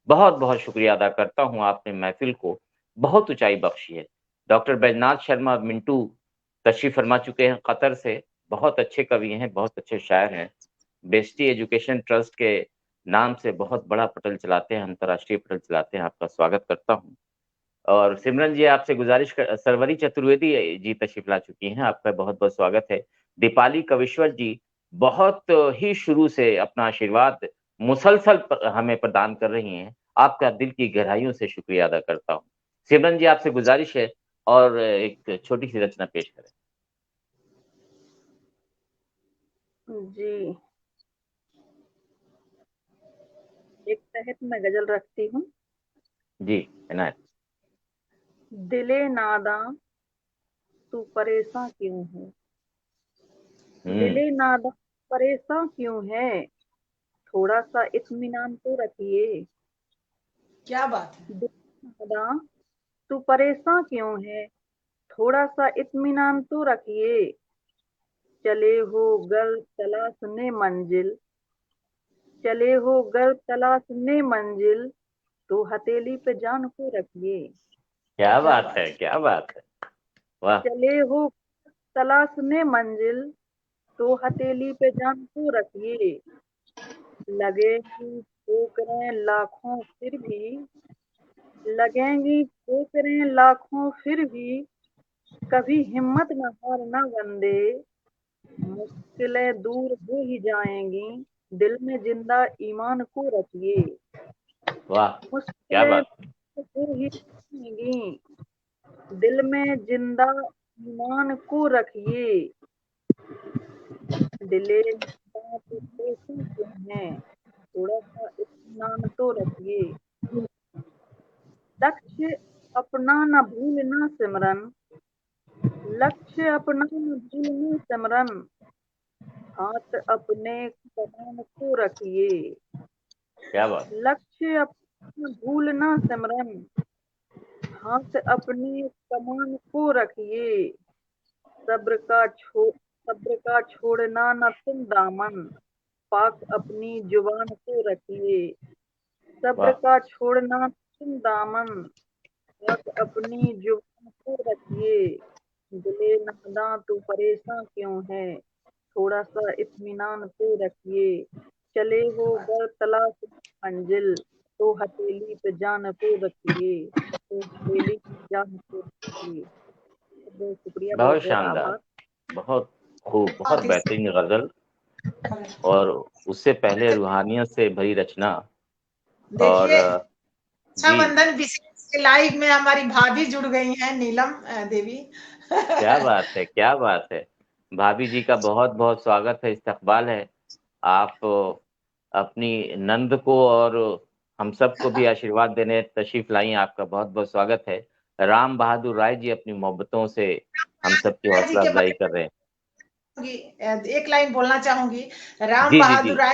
बहुत बहुत शुक्रिया अदा करता हूँ, आपने महफिल को बहुत ऊंचाई बख्शी है। डॉक्टर बैजनाथ शर्मा मिंटू तशरीफ फरमा चुके हैं कतर से। बहुत अच्छे कवि हैं, बहुत अच्छे शायर हैं। बेस्टी एजुकेशन ट्रस्ट के नाम से बहुत बड़ा पटल चलाते हैं, अंतर्राष्ट्रीय पटल चलाते हैं। आपका स्वागत करता हूँ। और सिमरन जी, आपसे गुजारिश कर, सरवरी चतुर्वेदी जी तशरीफ ला चुकी हैं, आपका बहुत बहुत स्वागत है। दीपाली कविश्वर जी बहुत ही शुरू से अपना आशीर्वाद मुसलसल हमें प्रदान कर रही हैं, आपका दिल की गहराइयों से शुक्रिया अदा करता हूँ। सिमरन जी आपसे गुजारिश है और एक छोटी सी रचना पेश करें। जी, एक तहत मैं गजल रखती हूँ। जी इनायत। दिले नादा तू परेशान क्यों है, दिले नादा परेशान क्यों है, थोड़ा सा इत्मीनान तो रखिए। क्या बात है। दिले नादा तू परेशान क्यों है, थोड़ा सा इत्मीनान तो रखिए। चले हो गर तलाशने मंजिल, चले हो गर तलाशने मंजिल, तो हथेली पे जान को रखिए। क्या क्या बात बात है, है। क्या बात है, वाह। चले हो तलाशने मंजिल, तो हथेली पे जान को रखिए। लगेंगी ठोकरें लाखों फिर भी, लगेंगी ठोकरें लाखों फिर भी, कभी हिम्मत न हारना बंदे। मुश्किलें दूर हो ही जाएंगी, दिल में जिंदा ईमान को रखिए। वाह क्या मुश्किलें बात। दूर हो ही जाएंगी, दिल में जिंदा ईमान को रखिए। दिले नादा तो कैसे क्यों है, थोड़ा सा इत्मीनान तो रखिए। लक्ष्य अपना न भूलना सिमरन, लक्ष्य अपना न भूलना सिमरन, हाथ अपने कमान को रखिए। क्या बात। लक्ष्य अपना न भूलना सिमरन, हाथ अपने कमान को रखिए। सब्र का छोड़ना न तुम दामन, पाक अपनी जुबान को रखिए। सब्र वाह का छोड़ना तुम दामन, पाक अपनी जुबान को रखिए। दिले नादा तू परेशान क्यों है, थोड़ा सा इत्मीनान तो रखिए। चले हो गर तलाश मंजिल, तो हथेली पे जान को रखिए, तो हथेली पे जान को रखिए। बहुत शुक्रिया, बहुत बहुत बहुत शानदार, आभार। बहुत खूब, बहुत बहुत ही बेहतरीन गजल और उससे पहले रूहानियत से भरी रचना। और देखिए जी रक्षाबंधन विशेष के लाइव में हमारी भाभी जुड़ गई हैं, नीलम देवी। क्या बात है, क्या बात है। भाभी जी का बहुत बहुत स्वागत है, इस्तकबाल है। आप अपनी नंद को और हम सबको भी आशीर्वाद देने तशरीफ लाई, आपका बहुत बहुत स्वागत है। राम बहादुर राय जी अपनी मोहब्बतों से हम सबकी राय जी हौसला के अफजाई बारे कर रहे हैं। में एक लाइन बोलना चाहूंगी। राम जी जी जी। बहादुर राय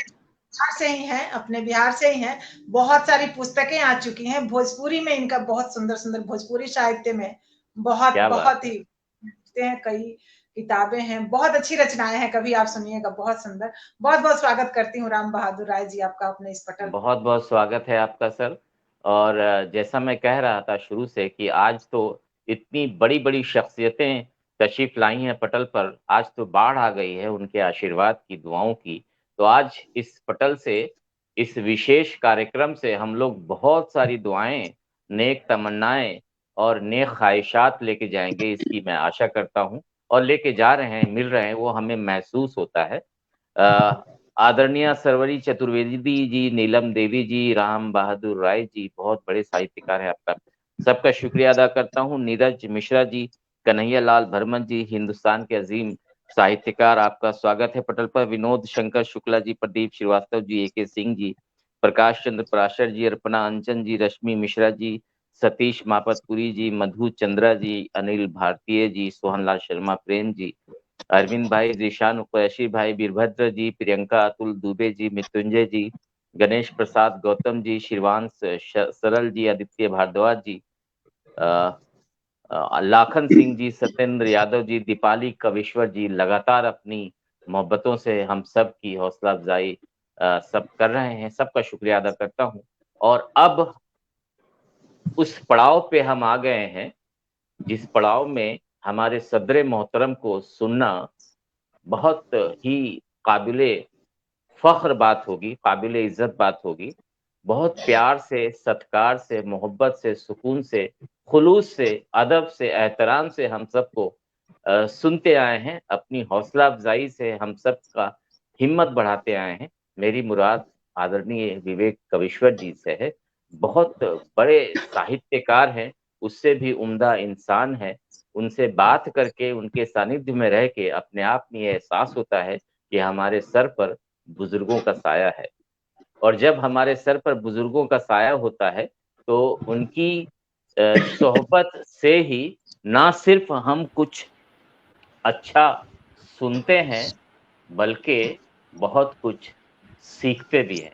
बिहार से ही हैं, अपने बिहार से ही हैं। बहुत सारी पुस्तकें आ चुकी हैं भोजपुरी में, इनका बहुत सुंदर सुंदर भोजपुरी साहित्य में बहुत क्या बात बहुत है, ही हैं, कई किताबें हैं, बहुत अच्छी रचनाएं हैं, कभी आप सुनिएगा, बहुत सुंदर। बहुत बहुत स्वागत करती हूँ राम बहादुर राय जी आपका अपने इस पटल। बहुत बहुत स्वागत है आपका सर। और जैसा मैं कह रहा था शुरू से कि आज तो इतनी बड़ी बड़ी शख्सियतें तशरीफ लाई हैं पटल पर, आज तो बाढ़ आ गई है उनके आशीर्वाद की, दुआओं की। तो आज इस पटल से, इस विशेष कार्यक्रम से हम लोग बहुत सारी दुआएं, नेक तमन्नाएं और नेक ख्वाहिशात लेके जाएंगे, इसकी मैं आशा करता हूं। और लेके जा रहे हैं, मिल रहे हैं, वो हमें महसूस होता है। आदरणीय सरवरी चतुर्वेदी जी, नीलम देवी जी, राम बहादुर राय जी बहुत बड़े साहित्यकार हैं। आपका सबका शुक्रिया अदा करता हूँ। नीरज मिश्रा जी, कन्हैया लाल भरमन जी, हिंदुस्तान के अजीम साहित्यकार, आपका स्वागत है पटल पर। विनोद शंकर शुक्ला जी, प्रदीप श्रीवास्तव जी, ए के सिंह जी, प्रकाश चंद्र पराशर जी, अर्पणा अंचन जी, रश्मि मिश्रा जी, सतीश मापतपुरी जी, मधु चंद्रा जी, अनिल भारतीय जी, सोहनलाल शर्मा प्रेम जी, अरविंद भाई, जीशान कुरैशी भाई, वीरभद्र जी, प्रियंका अतुल दुबे जी, मृत्युंजय जी, गणेश प्रसाद गौतम जी, शिवांश सरल जी, आदित्य भारद्वाज जी, लाखन सिंह जी, सत्येंद्र यादव जी, दीपाली कविश्वर जी लगातार अपनी मोहब्बतों से हम सब की हौसला अफजाई सब कर रहे हैं। सबका शुक्रिया अदा करता हूं। और अब उस पड़ाव पे हम आ गए हैं जिस पड़ाव में हमारे सदर मोहतरम को सुनना बहुत ही काबिले फख्र बात होगी, काबिले इज्जत बात होगी। बहुत प्यार से, सत्कार से, मोहब्बत से, सुकून से, खुलूस से, अदब से, एहतराम से हम सबको सुनते आए हैं। अपनी हौसला अफजाई से हम सब का हिम्मत बढ़ाते आए हैं। मेरी मुराद आदरणीय विवेक कविश्वर जी से है। बहुत बड़े साहित्यकार हैं, उससे भी उम्दा इंसान है। उनसे बात करके, उनके सानिध्य में रह के अपने आप में ये एहसास होता है कि हमारे सर पर बुजुर्गों का साया है। और जब हमारे सर पर बुजुर्गों का साया होता है तो उनकी सोहबत से ही ना सिर्फ हम कुछ अच्छा सुनते हैं बल्कि बहुत कुछ सीखते भी हैं।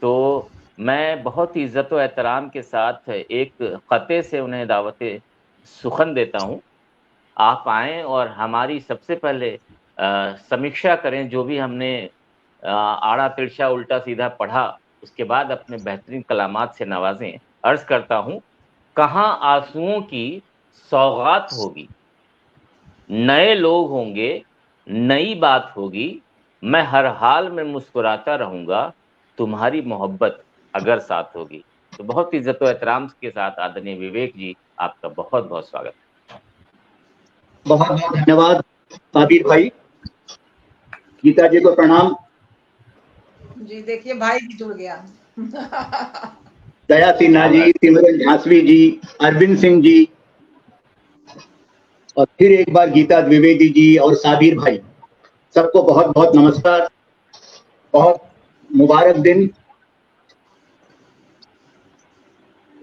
तो मैं बहुत ही इज्जत व एहतराम के साथ एक ख़ते से उन्हें दावत सुखन देता हूँ। आप आएँ और हमारी सबसे पहले समीक्षा करें, जो भी हमने आड़ा तिरछा उल्टा सीधा पढ़ा, उसके बाद अपने बेहतरीन कलामात से नवाजें। अर्ज करता हूँ, कहाँ आंसुओं की सौगात होगी, नए लोग होंगे, नई बात होगी, मैं हर हाल में मुस्कुराता रहूंगा, तुम्हारी मोहब्बत अगर साथ होगी। तो बहुत इज्जत व एहतराम के साथ आदरणीय विवेक जी, आपका बहुत बहुत स्वागत। बहुत बहुत धन्यवाद साबिर भाई। गीता जी को प्रणाम। जी देखिए भाई भी जुड़ गया। दया सिन्हा जी, सिमरन झांसवी जी, अरविंद सिंह जी, और फिर एक बार गीता द्विवेदी जी और साबिर भाई, सबको बहुत बहुत नमस्कार। बहुत मुबारक दिन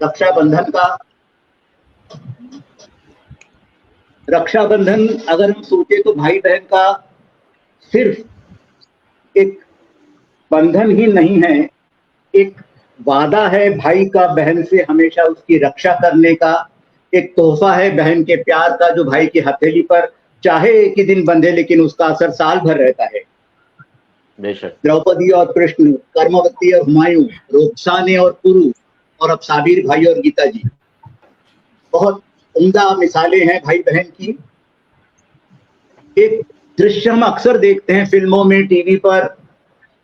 रक्षाबंधन का। रक्षाबंधन अगर हम सोचे तो भाई बहन का सिर्फ एक बंधन ही नहीं है, एक वादा है भाई का बहन से हमेशा उसकी रक्षा करने का। एक तोहफा है बहन के प्यार का जो भाई की हथेली पर चाहे एक ही दिन बंधे लेकिन उसका असर साल भर रहता है। बेशक। द्रौपदी और कृष्ण, कर्मवती और हुमायूं, रोकसाने और पुरु, और अब साबिर भाई और गीता जी, बहुत उम्दा मिसालें हैं भाई बहन की। एक दृश्य हम अक्सर देखते हैं फिल्मों में, टीवी पर,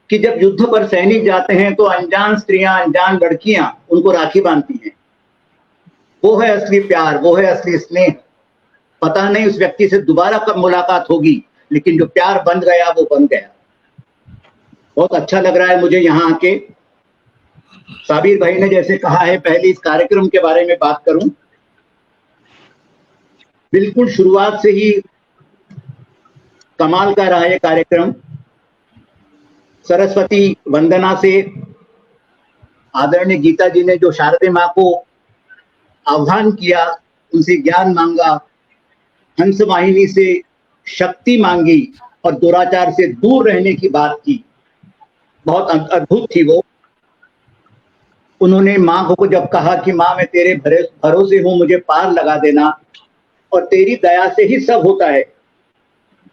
कि जब युद्ध पर सैनिक जाते हैं तो अनजान स्त्रियां, अनजान लड़कियां उनको राखी बांधती हैं। वो है असली प्यार, वो है असली स्नेह। पता नहीं उस व्यक्ति से दोबारा कब मुलाकात होगी, लेकिन जो प्यार बन गया वो बन गया। बहुत अच्छा लग रहा है मुझे यहाँ आके। साबिर भाई ने जैसे कहा है, पहले इस कार्यक्रम के बारे में बात करूं। बिल्कुल शुरुआत से ही कमाल का रहा है कार्यक्रम। सरस्वती वंदना से आदरणीय गीता जी ने जो शारदे माँ को आह्वान किया, उनसे ज्ञान मांगा, हंस वाहिनी से शक्ति मांगी और दुराचार से दूर रहने की बात की, बहुत अद्भुत थी वो। उन्होंने माँ को जब कहा कि माँ मैं तेरे भरोसे हूं, मुझे पार लगा देना, और तेरी दया से ही सब होता है,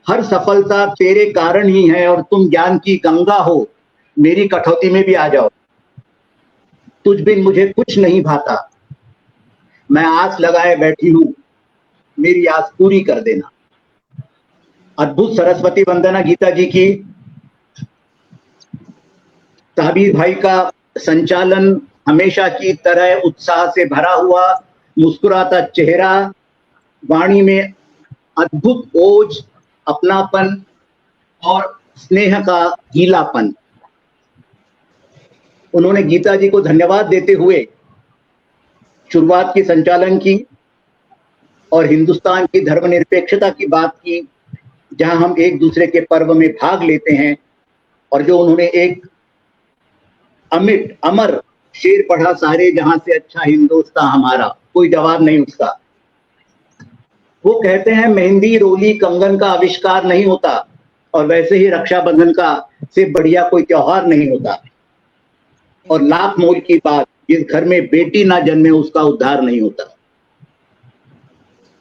हर सफलता तेरे कारण ही है, और तुम ज्ञान की गंगा हो, मेरी कटौती में भी आ जाओ, तुझ बिन मुझे कुछ नहीं भाता, मैं आस लगाए बैठी हूं, मेरी आस पूरी कर देना। अद्भुत सरस्वती वंदना गीता जी की। साबिर भाई का संचालन हमेशा की तरह उत्साह से भरा हुआ, मुस्कुराता चेहरा, वाणी में अद्भुत ओज, अपनापन और स्नेह का गीलापन। उन्होंने गीता जी को धन्यवाद देते हुए शुरुआत की संचालन की और हिंदुस्तान की धर्मनिरपेक्षता की बात की, जहां हम एक दूसरे के पर्व में भाग लेते हैं, और जो उन्होंने एक अमिट अमर शेर पढ़ा, सारे जहां से अच्छा हिंदुस्तान हमारा, कोई जवाब नहीं उसका। वो कहते हैं मेहंदी, रोली, कंगन का आविष्कार नहीं होता, और वैसे ही रक्षाबंधन का से बढ़िया कोई त्योहार नहीं होता। और लाख मोल की बात, जिस घर में बेटी ना जन्मे उसका उद्धार नहीं होता।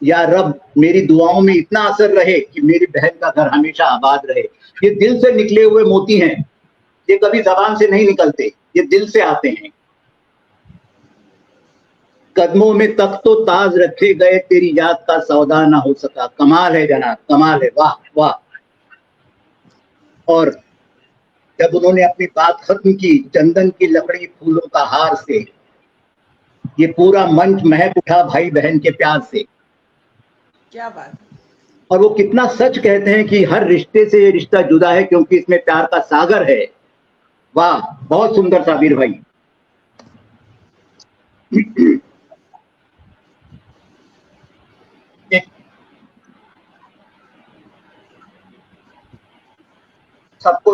या रब मेरी दुआओं में इतना असर रहे कि मेरी बहन का घर हमेशा आबाद रहे। ये दिल से निकले हुए मोती हैं, ये कभी जबान से नहीं निकलते, ये दिल से आते हैं। कदमों में तक तो ताज रखे गए, तेरी याद का सौदा ना हो सका। कमाल है जनाब, कमाल है, वाह वाह। और जब उन्होंने अपनी बात खत्म की, चंदन की लकड़ी फूलों का हार से, ये पूरा मंच महक उठा भाई बहन के प्यार से। क्या बात। और वो कितना सच कहते हैं कि हर रिश्ते से ये रिश्ता जुदा है क्योंकि इसमें प्यार का सागर है। वाह, बहुत सुंदर साबिर भाई।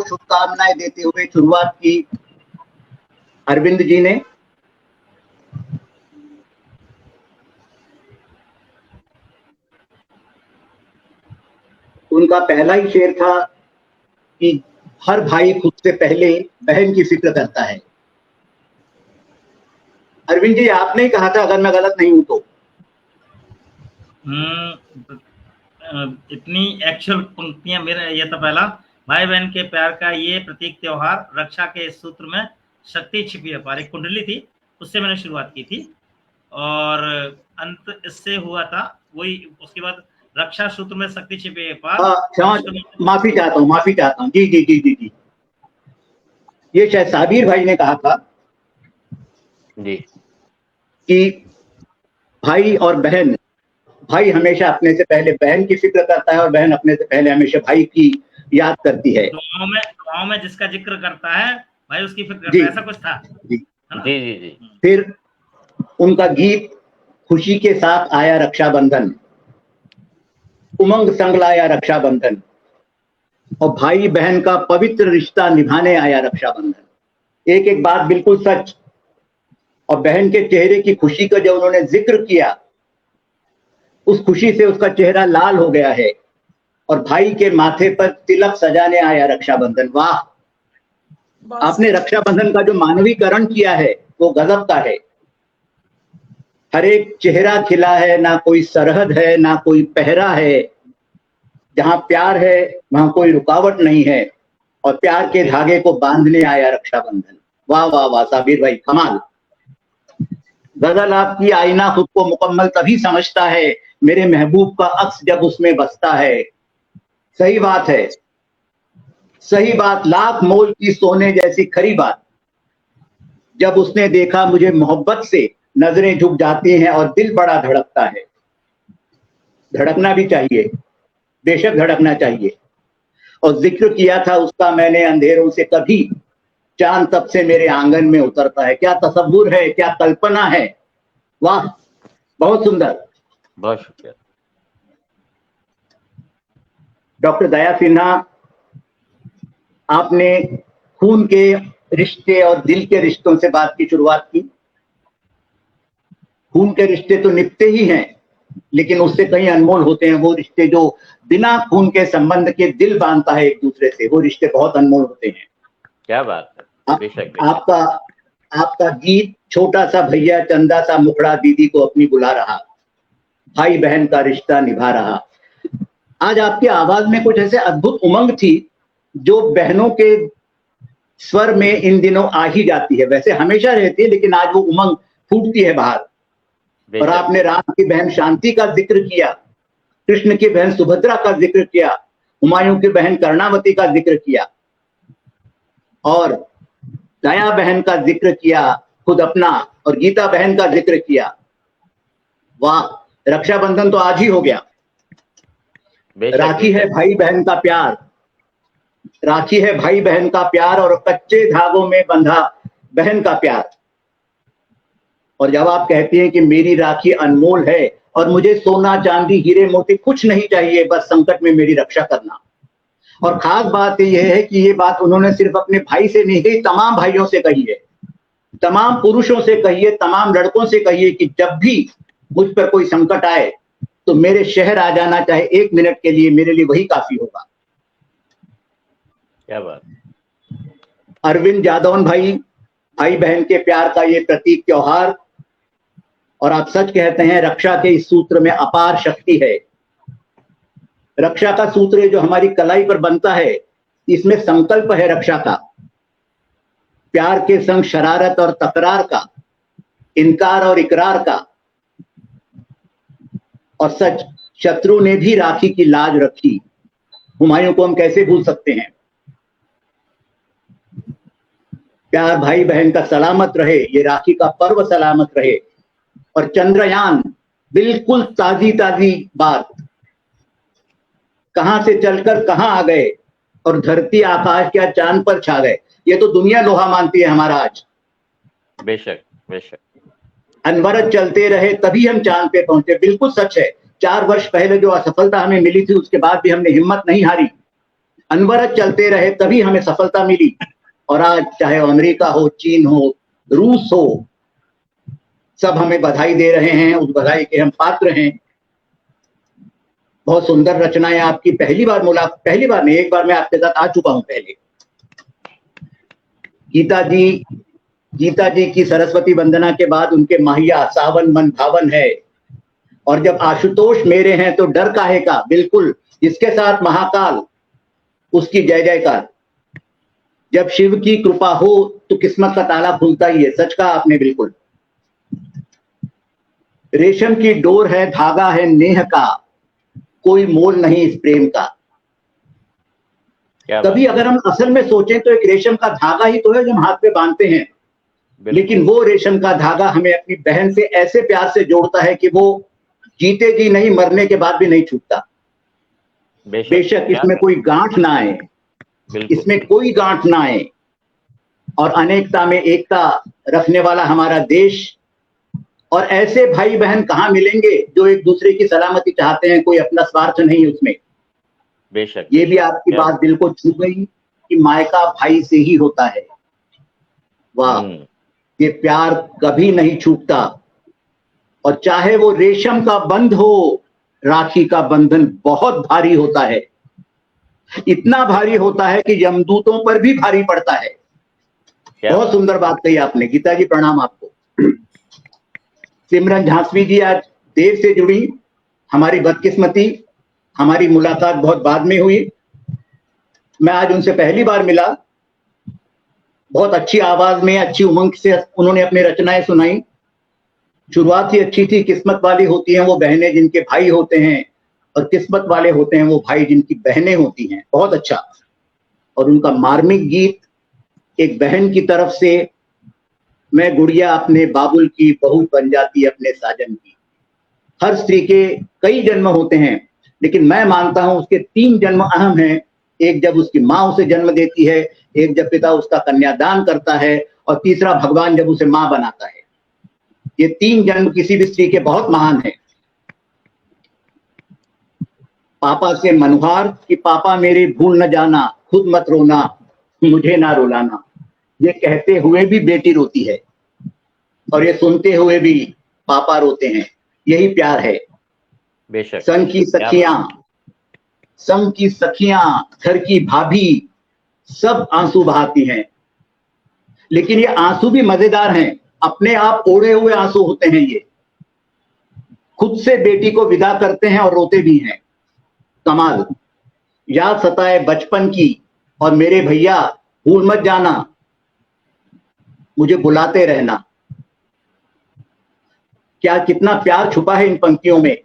शुभकामनाएं देते हुए शुरुआत की अरविंद जी ने। उनका पहला ही शेर था कि हर भाई खुद से पहले बहन की फिक्र करता है। अरविंद जी, आपने ही कहा था, अगर मैं गलत नहीं हूं तो। इतनी एक्चुअल पंक्तियां मेरे, ये तो पहला, भाई बहन के प्यार का ये प्रतीक त्योहार, रक्षा के इस सूत्र में शक्ति छिपी है पार, एक कुंडली थी, उससे मैंने शुरुआत की थी और अंत इससे हुआ था वही। उसके बाद रक्षा सूत्र में शक्ति छिपी है पार। माफी चाहता हूँ जी जी जी जी जी, ये शायद साबिर भाई ने कहा था जी कि भाई और बहन, भाई हमेशा अपने से पहले बहन की फिक्र करता है और बहन अपने से पहले हमेशा भाई की याद करती है। दुआओं में जिसका जिक्र करता है भाई उसकी फिक्र करता है, ऐसा कुछ था जी जी जी जी। फिर उनका गीत, खुशी के साथ आया रक्षाबंधन, उमंग संग लाया रक्षाबंधन, और भाई बहन का पवित्र रिश्ता निभाने आया रक्षाबंधन। एक एक बात बिल्कुल सच। और बहन के चेहरे की खुशी का जब उन्होंने जिक्र किया, उस खुशी से उसका चेहरा लाल हो गया है। और भाई के माथे पर तिलक सजाने आया रक्षाबंधन। वाह, आपने रक्षाबंधन का जो मानवीकरण किया है वो गजब का है। हर एक चेहरा खिला है, ना कोई सरहद है, ना कोई पहरा है। जहां प्यार है वहां कोई रुकावट नहीं है, और प्यार के धागे को बांधने आया रक्षाबंधन। वाह वाह वाह साबिर भाई, कमाल। गजल आपकी, आईना खुद को मुकम्मल तभी समझता है, मेरे महबूब का अक्स जब उसमें बसता है। सही बात है, सही बात, लाख मोल की सोने जैसी खरी बात। जब उसने देखा मुझे मोहब्बत से, नजरें झुक जाती हैं और दिल बड़ा धड़कता है। धड़कना भी चाहिए, बेशक धड़कना चाहिए। और जिक्र किया था उसका मैंने अंधेरों से, कभी चांद तब से मेरे आंगन में उतरता है। क्या तसव्वुर है, क्या कल्पना है। वाह, बहुत सुंदर, बहुत शुक्रिया। डॉक्टर दया सिन्हा, आपने खून के रिश्ते और दिल के रिश्तों से बात की शुरुआत की। खून के रिश्ते तो निपटे ही हैं, लेकिन उससे कहीं अनमोल होते हैं वो रिश्ते जो बिना खून के संबंध के दिल बांधता है एक दूसरे से। वो रिश्ते बहुत अनमोल होते हैं। क्या बात है। बेशक। आपका गीत, छोटा सा भैया चंदा सा मुखड़ा दीदी को अपनी बुला रहा, भाई बहन का रिश्ता निभा रहा। आज आपकी आवाज में कुछ ऐसे अद्भुत उमंग थी जो बहनों के स्वर में इन दिनों आ ही जाती है। वैसे हमेशा रहती है, लेकिन आज वो उमंग फूटती है बाहर। और आपने राम की बहन शांति का जिक्र किया, कृष्ण की बहन सुभद्रा का जिक्र किया, हुमायूं की बहन कर्णावती का जिक्र किया, और दया बहन का जिक्र किया खुद अपना, और गीता बहन का जिक्र किया। वाह, रक्षाबंधन तो आज ही हो गया। राखी है भाई बहन का प्यार, राखी है भाई बहन का प्यार, और कच्चे धागों में बंधा बहन का प्यार। और जब आप कहती हैं कि मेरी राखी अनमोल है और मुझे सोना चांदी हीरे मोती कुछ नहीं चाहिए, बस संकट में मेरी रक्षा करना। और खास बात यह है कि ये बात उन्होंने सिर्फ अपने भाई से नहीं कही, तमाम भाइयों से कही है, तमाम पुरुषों से कही है, तमाम लड़कों से कही है कि जब भी मुझ पर कोई संकट आए तो मेरे शहर आ जाना, चाहे 1 मिनट के लिए, मेरे लिए वही काफी होगा। क्या बात। अरविंद जादौन भाई, भाई बहन के प्यार का ये प्रतीक त्योहार, और आप सच कहते हैं, रक्षा के इस सूत्र में अपार शक्ति है। रक्षा का सूत्र जो हमारी कलाई पर बनता है, इसमें संकल्प है रक्षा का, प्यार के संग शरारत और तकरार का, इनकार और इकरार का। और सच, शत्रु ने भी राखी की लाज रखी, हुमायूं को हम कैसे भूल सकते हैं। प्यार भाई बहन का सलामत रहे, ये राखी का पर्व सलामत रहे। और चंद्रयान, बिल्कुल ताजी ताजी बात, कहां से चलकर कहां आ गए, और धरती आकाश क्या चांद पर छा गए। ये तो दुनिया लोहा मानती है हमारा आज। बेशक बेशक। अनवरत चलते रहे तभी हम चांद पे पहुंचे। बिल्कुल सच है। 4 वर्ष पहले जो असफलता हमें मिली थी, उसके बाद भी हमने हिम्मत नहीं हारी। अनवरत चलते रहे तभी हमें सफलता मिली। और आज चाहे अमेरिका हो, चीन हो, रूस हो, सब हमें बधाई दे रहे हैं, उस बधाई के हम पात्र हैं। बहुत सुंदर रचनाएं आपकी। पहली बार नहीं, एक बार मैं आपके साथ आ चुका हूं पहले। गीता जी की सरस्वती वंदना के बाद उनके माहिया सावन मन भावन है, और जब आशुतोष मेरे हैं तो डर काहे का, बिल्कुल जिसके साथ महाकाल उसकी जय जयकार। जब शिव की कृपा हो तो किस्मत का ताला खुलता ही है, सच कहा आपने बिल्कुल। रेशम की डोर है, धागा है नेह का, कोई मोल नहीं इस प्रेम का। कभी अगर हम असल में सोचें तो एक रेशम का धागा ही तो है जो हम हाथ पे बांधते हैं, लेकिन वो रेशम का धागा हमें अपनी बहन से ऐसे प्यार से जोड़ता है कि वो जीते जी नहीं, मरने के बाद भी नहीं छूटता। बेशक इसमें कोई गांठ ना आए, इसमें कोई गांठ ना आए, और अनेकता में एकता रखने वाला हमारा देश। और ऐसे भाई बहन कहाँ मिलेंगे जो एक दूसरे की सलामती चाहते हैं, कोई अपना स्वार्थ नहीं उसमें। बेशक ये भी आपकी बात दिल को छू गई कि मायका भाई से ही होता है। वाह, ये प्यार कभी नहीं छूटता। और चाहे वो रेशम का बंध हो, राखी का बंधन बहुत भारी होता है, इतना भारी होता है कि यमदूतों पर भी भारी पड़ता है। बहुत सुंदर बात कही आपने गीता जी, प्रणाम आपको। सिमरन झांसवी जी आज देर से जुड़ी, हमारी बदकिस्मती, हमारी मुलाकात बहुत बाद में हुई। मैं आज उनसे पहली बार मिला। बहुत अच्छी आवाज में, अच्छी उमंग से उन्होंने अपनी रचनाएं सुनाई। शुरुआत ही अच्छी थी। किस्मत वाली होती हैं वो बहनें जिनके भाई होते हैं, और किस्मत वाले होते हैं वो भाई जिनकी बहनें होती हैं। बहुत अच्छा। और उनका मार्मिक गीत, एक बहन की तरफ से, मैं गुड़िया अपने बाबुल की, बहू बन जाती अपने साजन की। हर स्त्री के कई जन्म होते हैं, लेकिन मैं मानता हूं उसके 3 जन्म अहम हैं। एक जब उसकी माँ उसे जन्म देती है, एक जब पिता उसका कन्यादान करता है, और तीसरा भगवान जब उसे माँ बनाता है। ये 3 जन्म किसी भी स्त्री के बहुत महान हैं। पापा से मनुहार कि पापा मेरे भूल न जाना, खुद मत रोना, मुझे ना रुलाना। ये कहते हुए भी बेटी रोती है, और ये सुनते हुए भी पापा रोते हैं। यही प्यार है। बेशक। संग की सखियां, घर की भाभी, सब आंसू बहाती हैं, लेकिन ये आंसू भी मजेदार हैं। अपने आप ओढ़े हुए आंसू होते हैं। ये खुद से बेटी को विदा करते हैं और रोते भी हैं। कमाल। याद सताए बचपन की, और मेरे भैया भूल मत जाना, मुझे बुलाते रहना। क्या कितना प्यार छुपा है इन पंक्तियों में।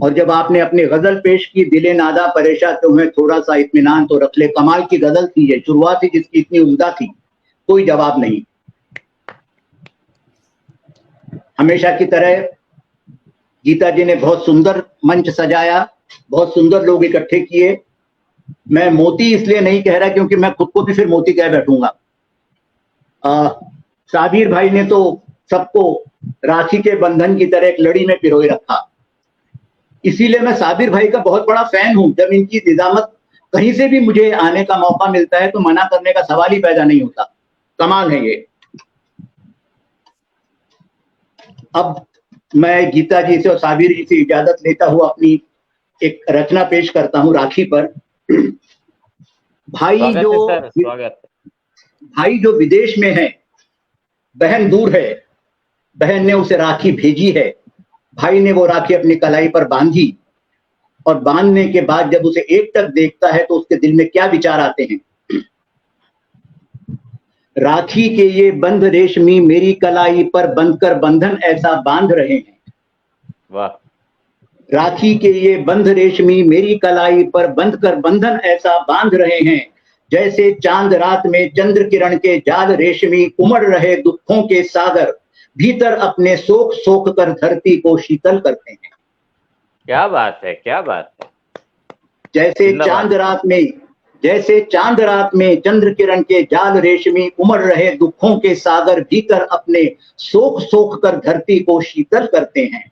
और जब आपने अपनी गजल पेश की, दिले नादा परेशा तुम्हें थोड़ा सा इत्मीनान तो रख ले, कमाल की गजल थी ये। शुरुआत ही जिसकी इतनी उम्दा थी, कोई जवाब नहीं। हमेशा की तरह गीता जी ने बहुत सुंदर मंच सजाया, बहुत सुंदर लोग इकट्ठे किए। मैं मोती इसलिए नहीं कह रहा क्योंकि मैं खुद को भी फिर मोती कह बैठूंगा। साबिर भाई ने तो सबको राखी के बंधन की तरह एक लड़ी में पिरोए रखा। इसीलिए मैं साबिर भाई का बहुत बड़ा फैन हूं। जब इनकी निजामत कहीं से भी मुझे आने का मौका मिलता है तो मना करने का सवाल ही पैदा नहीं होता। कमाल है ये। अब मैं गीता जी से और साबिर जी से इजाजत लेता हुआ अपनी एक रचना पेश करता हूं राखी पर। भाई जो विदेश में है, बहन दूर है, बहन ने उसे राखी भेजी है। भाई ने वो राखी अपनी कलाई पर बांधी, और बांधने के बाद जब उसे एकटक देखता है तो उसके दिल में क्या विचार आते हैं। राखी के ये बंध रेशमी मेरी कलाई पर बंधकर बंधन ऐसा बांध रहे हैं। वाह। राखी के ये बंध रेशमी मेरी कलाई पर बंधकर बंधन ऐसा बांध रहे हैं, जैसे चांद रात में चंद्र किरण के जाल रेशमी उमड़ रहे दुखों के सागर, भीतर अपने सोख सोख कर धरती को शीतल करते हैं। क्या बात है, क्या बात है। जैसे चांद रात में चंद्र किरण के जाल रेशमी उमड़ रहे दुखों के सागर, भीतर अपने सोख सोख कर धरती को शीतल करते हैं।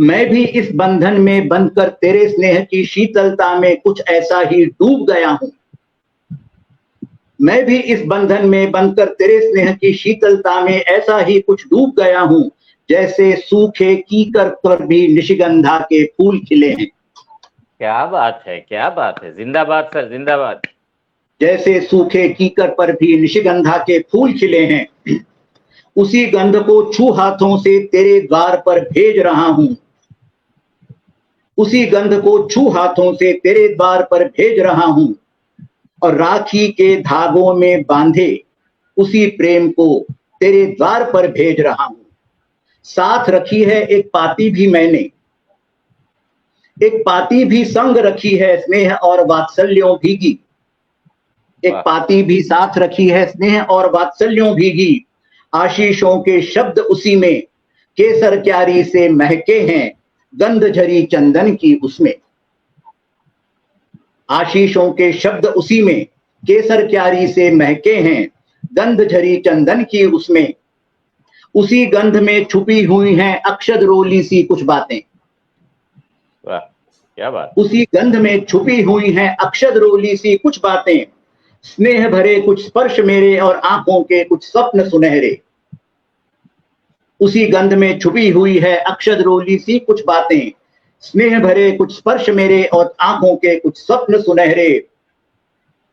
मैं भी इस बंधन में बंधकर तेरे स्नेह की शीतलता में कुछ ऐसा ही डूब गया हूं। मैं भी इस बंधन में बंधकर तेरे स्नेह की शीतलता में ऐसा ही कुछ डूब गया हूं, जैसे सूखे कीकर पर भी निशिगंधा के फूल खिले हैं। क्या बात है, क्या बात है, जिंदाबाद सर, जिंदाबाद। जैसे सूखे कीकर पर भी निशिगंधा के फूल खिले हैं, उसी गंध को छू हाथों से तेरे द्वार पर भेज रहा हूं। उसी गंध को छू हाथों से तेरे द्वार पर भेज रहा हूं, और राखी के धागों में बांधे उसी प्रेम को तेरे द्वार पर भेज रहा हूं। साथ रखी है एक पाती भी मैंने, एक पाती भी संग रखी है स्नेह और वात्सल्यों भीगी। एक पाती भी साथ रखी है स्नेह और वात्सल्यों भीगी। आशीषों के शब्द उसी में, केसर क्यारी से महके हैं गंध झरी चंदन की उसमें। आशीषों के शब्द उसी में, केसर क्यारी से महके हैं गंध झरी चंदन की उसमें। उसी गंध में छुपी हुई हैं अक्षत रोली सी कुछ बातें। वाह, क्या बात। उसी गंध में छुपी हुई हैं अक्षत रोली सी कुछ बातें। स्नेह भरे कुछ स्पर्श मेरे और आंखों के कुछ स्वप्न सुनहरे। उसी गंध में छुपी हुई है अक्षत रोली सी कुछ बातें। स्नेह भरे कुछ स्पर्श मेरे और आंखों के कुछ स्वप्न सुनहरे।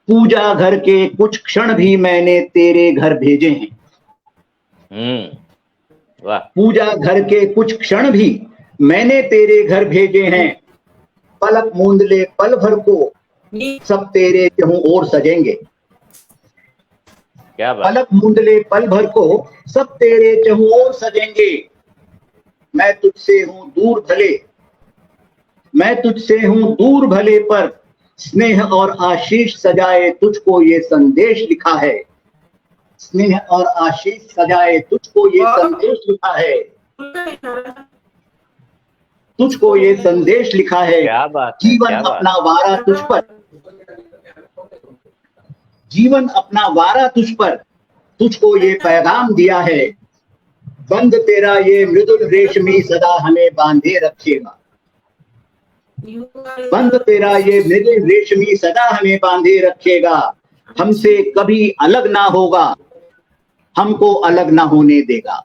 पूजा घर के कुछ क्षण भी मैंने तेरे घर भेजे हैं। वाह। पूजा घर के कुछ क्षण भी मैंने तेरे घर भेजे हैं। पलक मूंद ले पल भर को सब तेरे चहु ओर सजेंगे। क्या बात। पलक मूंद ले पल भर को सब तेरे चहु ओर सजेंगे। मैं तुझसे हूं दूर भले, मैं तुझसे हूं दूर भले, पर स्नेह और आशीष सजाए तुझको ये संदेश लिखा है। स्नेह और आशीष सजाए तुझको ये संदेश लिखा है। तुझको ये संदेश लिखा है। क्या बात। जीवन अपना वारा तुझ पर, जीवन अपना वारा तुझ पर, तुझको ये पैगाम दिया है। बंद तेरा ये मृदुल रेशमी सदा हमें बांधे रखेगा। बंद तेरा ये मृदुल रेशमी सदा हमें बांधे रखेगा। हमसे कभी अलग ना होगा, हमको अलग ना होने देगा।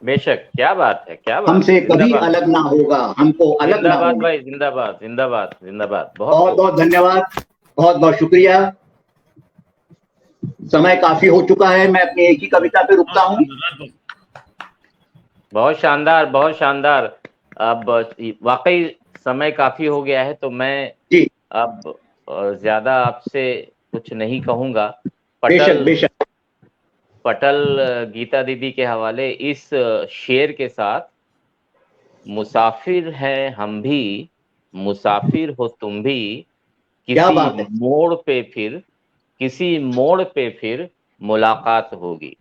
बेशक, क्या बात है, क्या बात। हमसे कभी अलग ना होगा, हमको अलग ना होगा। भाई, जिंदाबाद, जिंदाबाद, जिंदाबाद। बहुत बहुत धन्यवाद, बहुत बहुत शुक्रिया। समय काफी हो चुका है, मैं अपनी एक ही कविता पे रुकता हूँ। बहुत शानदार, बहुत शानदार। अब वाकई समय काफी हो गया है, तो मैं अब ज्यादा आपसे कुछ नहीं कहूंगा। बेशक। पटल गीता दीदी के हवाले इस शेर के साथ, मुसाफिर है हम भी, मुसाफिर हो तुम भी, किसी मोड़ पे फिर, किसी मोड़ पे फिर मुलाकात होगी।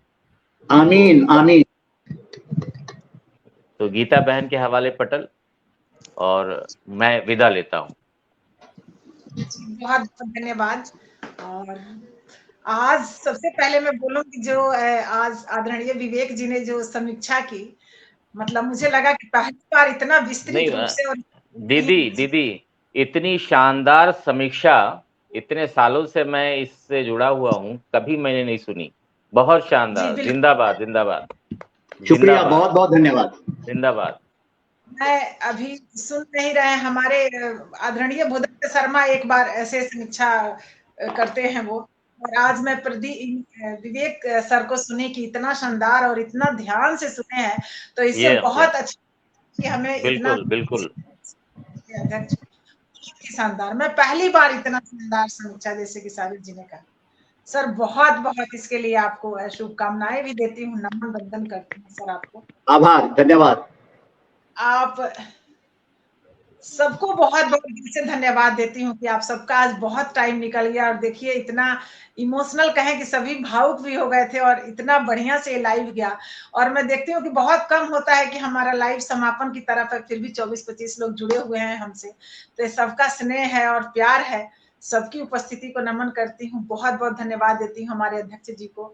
आमीन आमीन। तो गीता बहन के हवाले पटल, और मैं विदा लेता हूँ। बहुत बहुत धन्यवाद। और आज सबसे पहले मैं बोलूंगी, जो आज आदरणीय विवेक जी ने जो समीक्षा की, मतलब मुझे लगा कि पहली बार इतना विस्तृत रूप से। और दीदी इतनी शानदार समीक्षा, इतने सालों से मैं इससे जुड़ा हुआ हूँ, कभी मैंने नहीं सुनी। बहुत शानदार। जिंदाबाद, जिंदाबाद। शुक्रिया, बहुत बहुत धन्यवाद। जिंदाबाद। मैं अभी सुन नहीं रहे, हमारे आदरणीय भूदत्त शर्मा एक बार ऐसे समीक्षा करते हैं वो, और आज मैं विवेक सर को सुने कि इतना शानदार और इतना ध्यान से सुने हैं, तो इससे बहुत अच्छा कि हमें बिल्कुल अध्यक्ष शानदार। मैं पहली बार इतना शानदार समीक्षा जैसे कि साबिर जी ने कहा। सर बहुत बहुत इसके लिए आपको शुभकामनाएं भी देती हूँ, नमन बंदन करती हूँ सर आपको। आभार, धन्यवाद। आप सबको बहुत बहुत दिल से धन्यवाद देती हूँ कि आप सबका आज बहुत टाइम निकल गया, और देखिए इतना इमोशनल कहें कि सभी भावुक भी हो गए थे, और इतना बढ़िया से लाइव गया। और मैं देखती हूँ कि बहुत कम होता है कि हमारा लाइव समापन की तरफ है, फिर भी 24-25 लोग जुड़े हुए हैं हमसे, तो सबका स्नेह है और प्यार है। सबकी उपस्थिति को नमन करती हूँ। बहुत बहुत धन्यवाद देती हूँ हमारे अध्यक्ष जी को,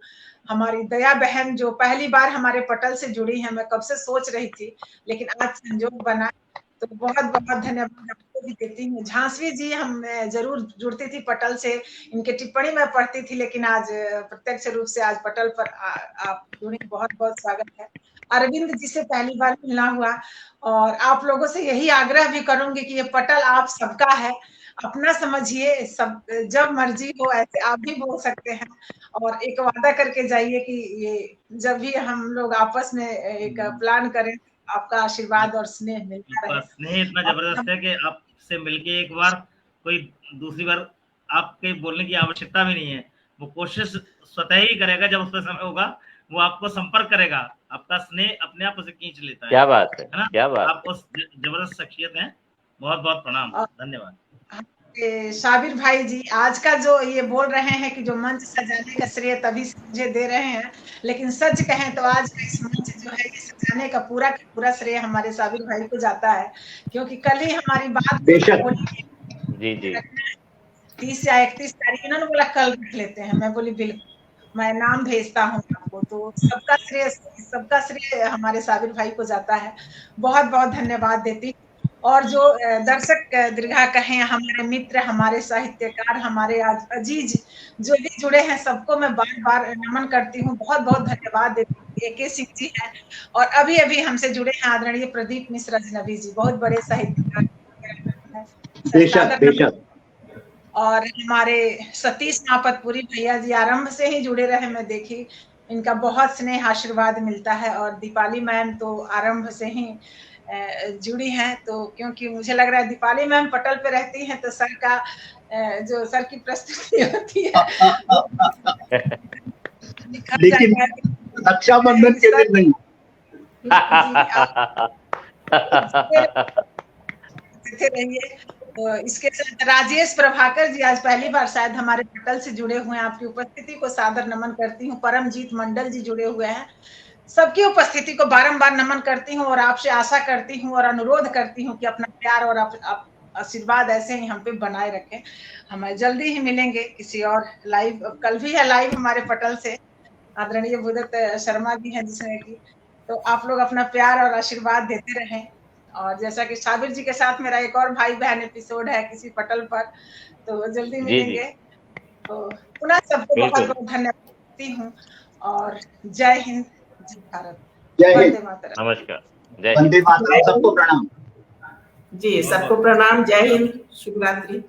हमारी दया बहन जो पहली बार हमारे पटल से जुड़ी हैं। मैं कब से सोच रही थी, लेकिन आज संजोग बना, तो बहुत बहुत धन्यवाद आपको भी देती हूँ। झांसी जी हम जरूर जुड़ती थी पटल से, इनके टिप्पणी में पढ़ती थी, लेकिन आज प्रत्यक्ष रूप से आज पटल पर आप जुड़ी, बहुत बहुत स्वागत है। अरविंद जी से पहली बार मिलना हुआ, और आप लोगों से यही आग्रह भी करूंगी कि ये पटल आप सबका है, अपना समझिए, सब जब मर्जी हो ऐसे आप भी बोल सकते हैं, और एक वादा करके जाइए कि ये जब भी हम लोग आपस में एक प्लान करें, आपका आशीर्वाद और स्नेह मिलता रहे। स्नेह इतना जबरदस्त है कि आपसे मिलके एक बार कोई दूसरी बार आपके बोलने की आवश्यकता भी नहीं है। वो कोशिश स्वतः ही करेगा, जब उसका समय होगा वो आपको संपर्क करेगा, आपका स्नेह अपने आप उसे खींच लेता है। क्या बात है ना? क्या बात। आप उस जबरदस्त शख्सियत हैं। बहुत बहुत प्रणाम, धन्यवाद। साबिर भाई जी आज का जो ये बोल रहे हैं कि जो मंच सजाने का श्रेय तभी से मुझे दे रहे हैं, लेकिन सच कहें तो आज का इस मंच जो है ये सजाने का पूरा श्रेय हमारे साबिर भाई को जाता है, क्योंकि कल ही हमारी बात बेशक जी जी 30 या 31 तारीख, इन्होंने बोला कल रख लेते हैं, मैं बोली बिल्कुल, मैं नाम भेजता हूँ आपको। तो सबका श्रेय हमारे साबिर भाई को जाता है। बहुत बहुत धन्यवाद देती। और जो दर्शक दीर्घा कहें, हमारे मित्र, हमारे साहित्यकार, हमारे अजीज जो भी जुड़े हैं, सबको मैं बार बार नमन करती हूँ, बहुत बहुत धन्यवाद देती हूँ। AK सिंह जी हैं, और अभी अभी हमसे जुड़े हैं आदरणीय प्रदीप मिश्र अजनबी जी, बहुत बड़े साहित्यकार। बेशक बेशक। और हमारे सतीश नापतपुरी भैया जी आरंभ से ही जुड़े रहे, मैं देखी इनका बहुत स्नेह आशीर्वाद मिलता है। और दीपाली मैम तो आरंभ से ही जुड़ी हैं, तो क्योंकि मुझे लग रहा है दीपाली मैम पटल पे रहती हैं, तो सर का जो सर की प्रस्तुति होती है लेकिन रक्षाबंधन के दिन नहीं। रहिए। तो इसके साथ राजेश प्रभाकर जी आज पहली बार शायद हमारे पटल से जुड़े हुए हैं, आपकी उपस्थिति को सादर नमन करती हूँ। परमजीत मंडल जी जुड़े हुए हैं, सबकी उपस्थिति को बारंबार नमन करती हूँ, और आपसे आशा करती हूँ और अनुरोध करती हूँ कि अपना प्यार और आप आशीर्वाद ऐसे ही हम पे बनाए रखें। हम जल्दी ही मिलेंगे किसी और लाइव, कल भी है लाइव हमारे पटल से, आदरणीय भूदत्त शर्मा जी हैं जिसने की, तो आप लोग अपना प्यार और आशीर्वाद देते रहें। और जैसा कि साबिर जी के साथ मेरा एक और भाई बहन एपिसोड है किसी पटल पर, तो जल्दी मिलेंगे। तो पुनः सबको बहुत बहुत धन्यवाद देती हूँ, और जय हिंद, जय भारत, वंदे मातरम। नमस्कार, जय वंदे मातरम, सबको प्रणाम जी, सबको प्रणाम, जय हिंद, शुभ रात्रि।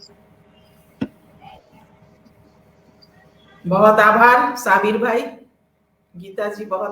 बहुत आभार साबिर भाई, गीता जी बहुत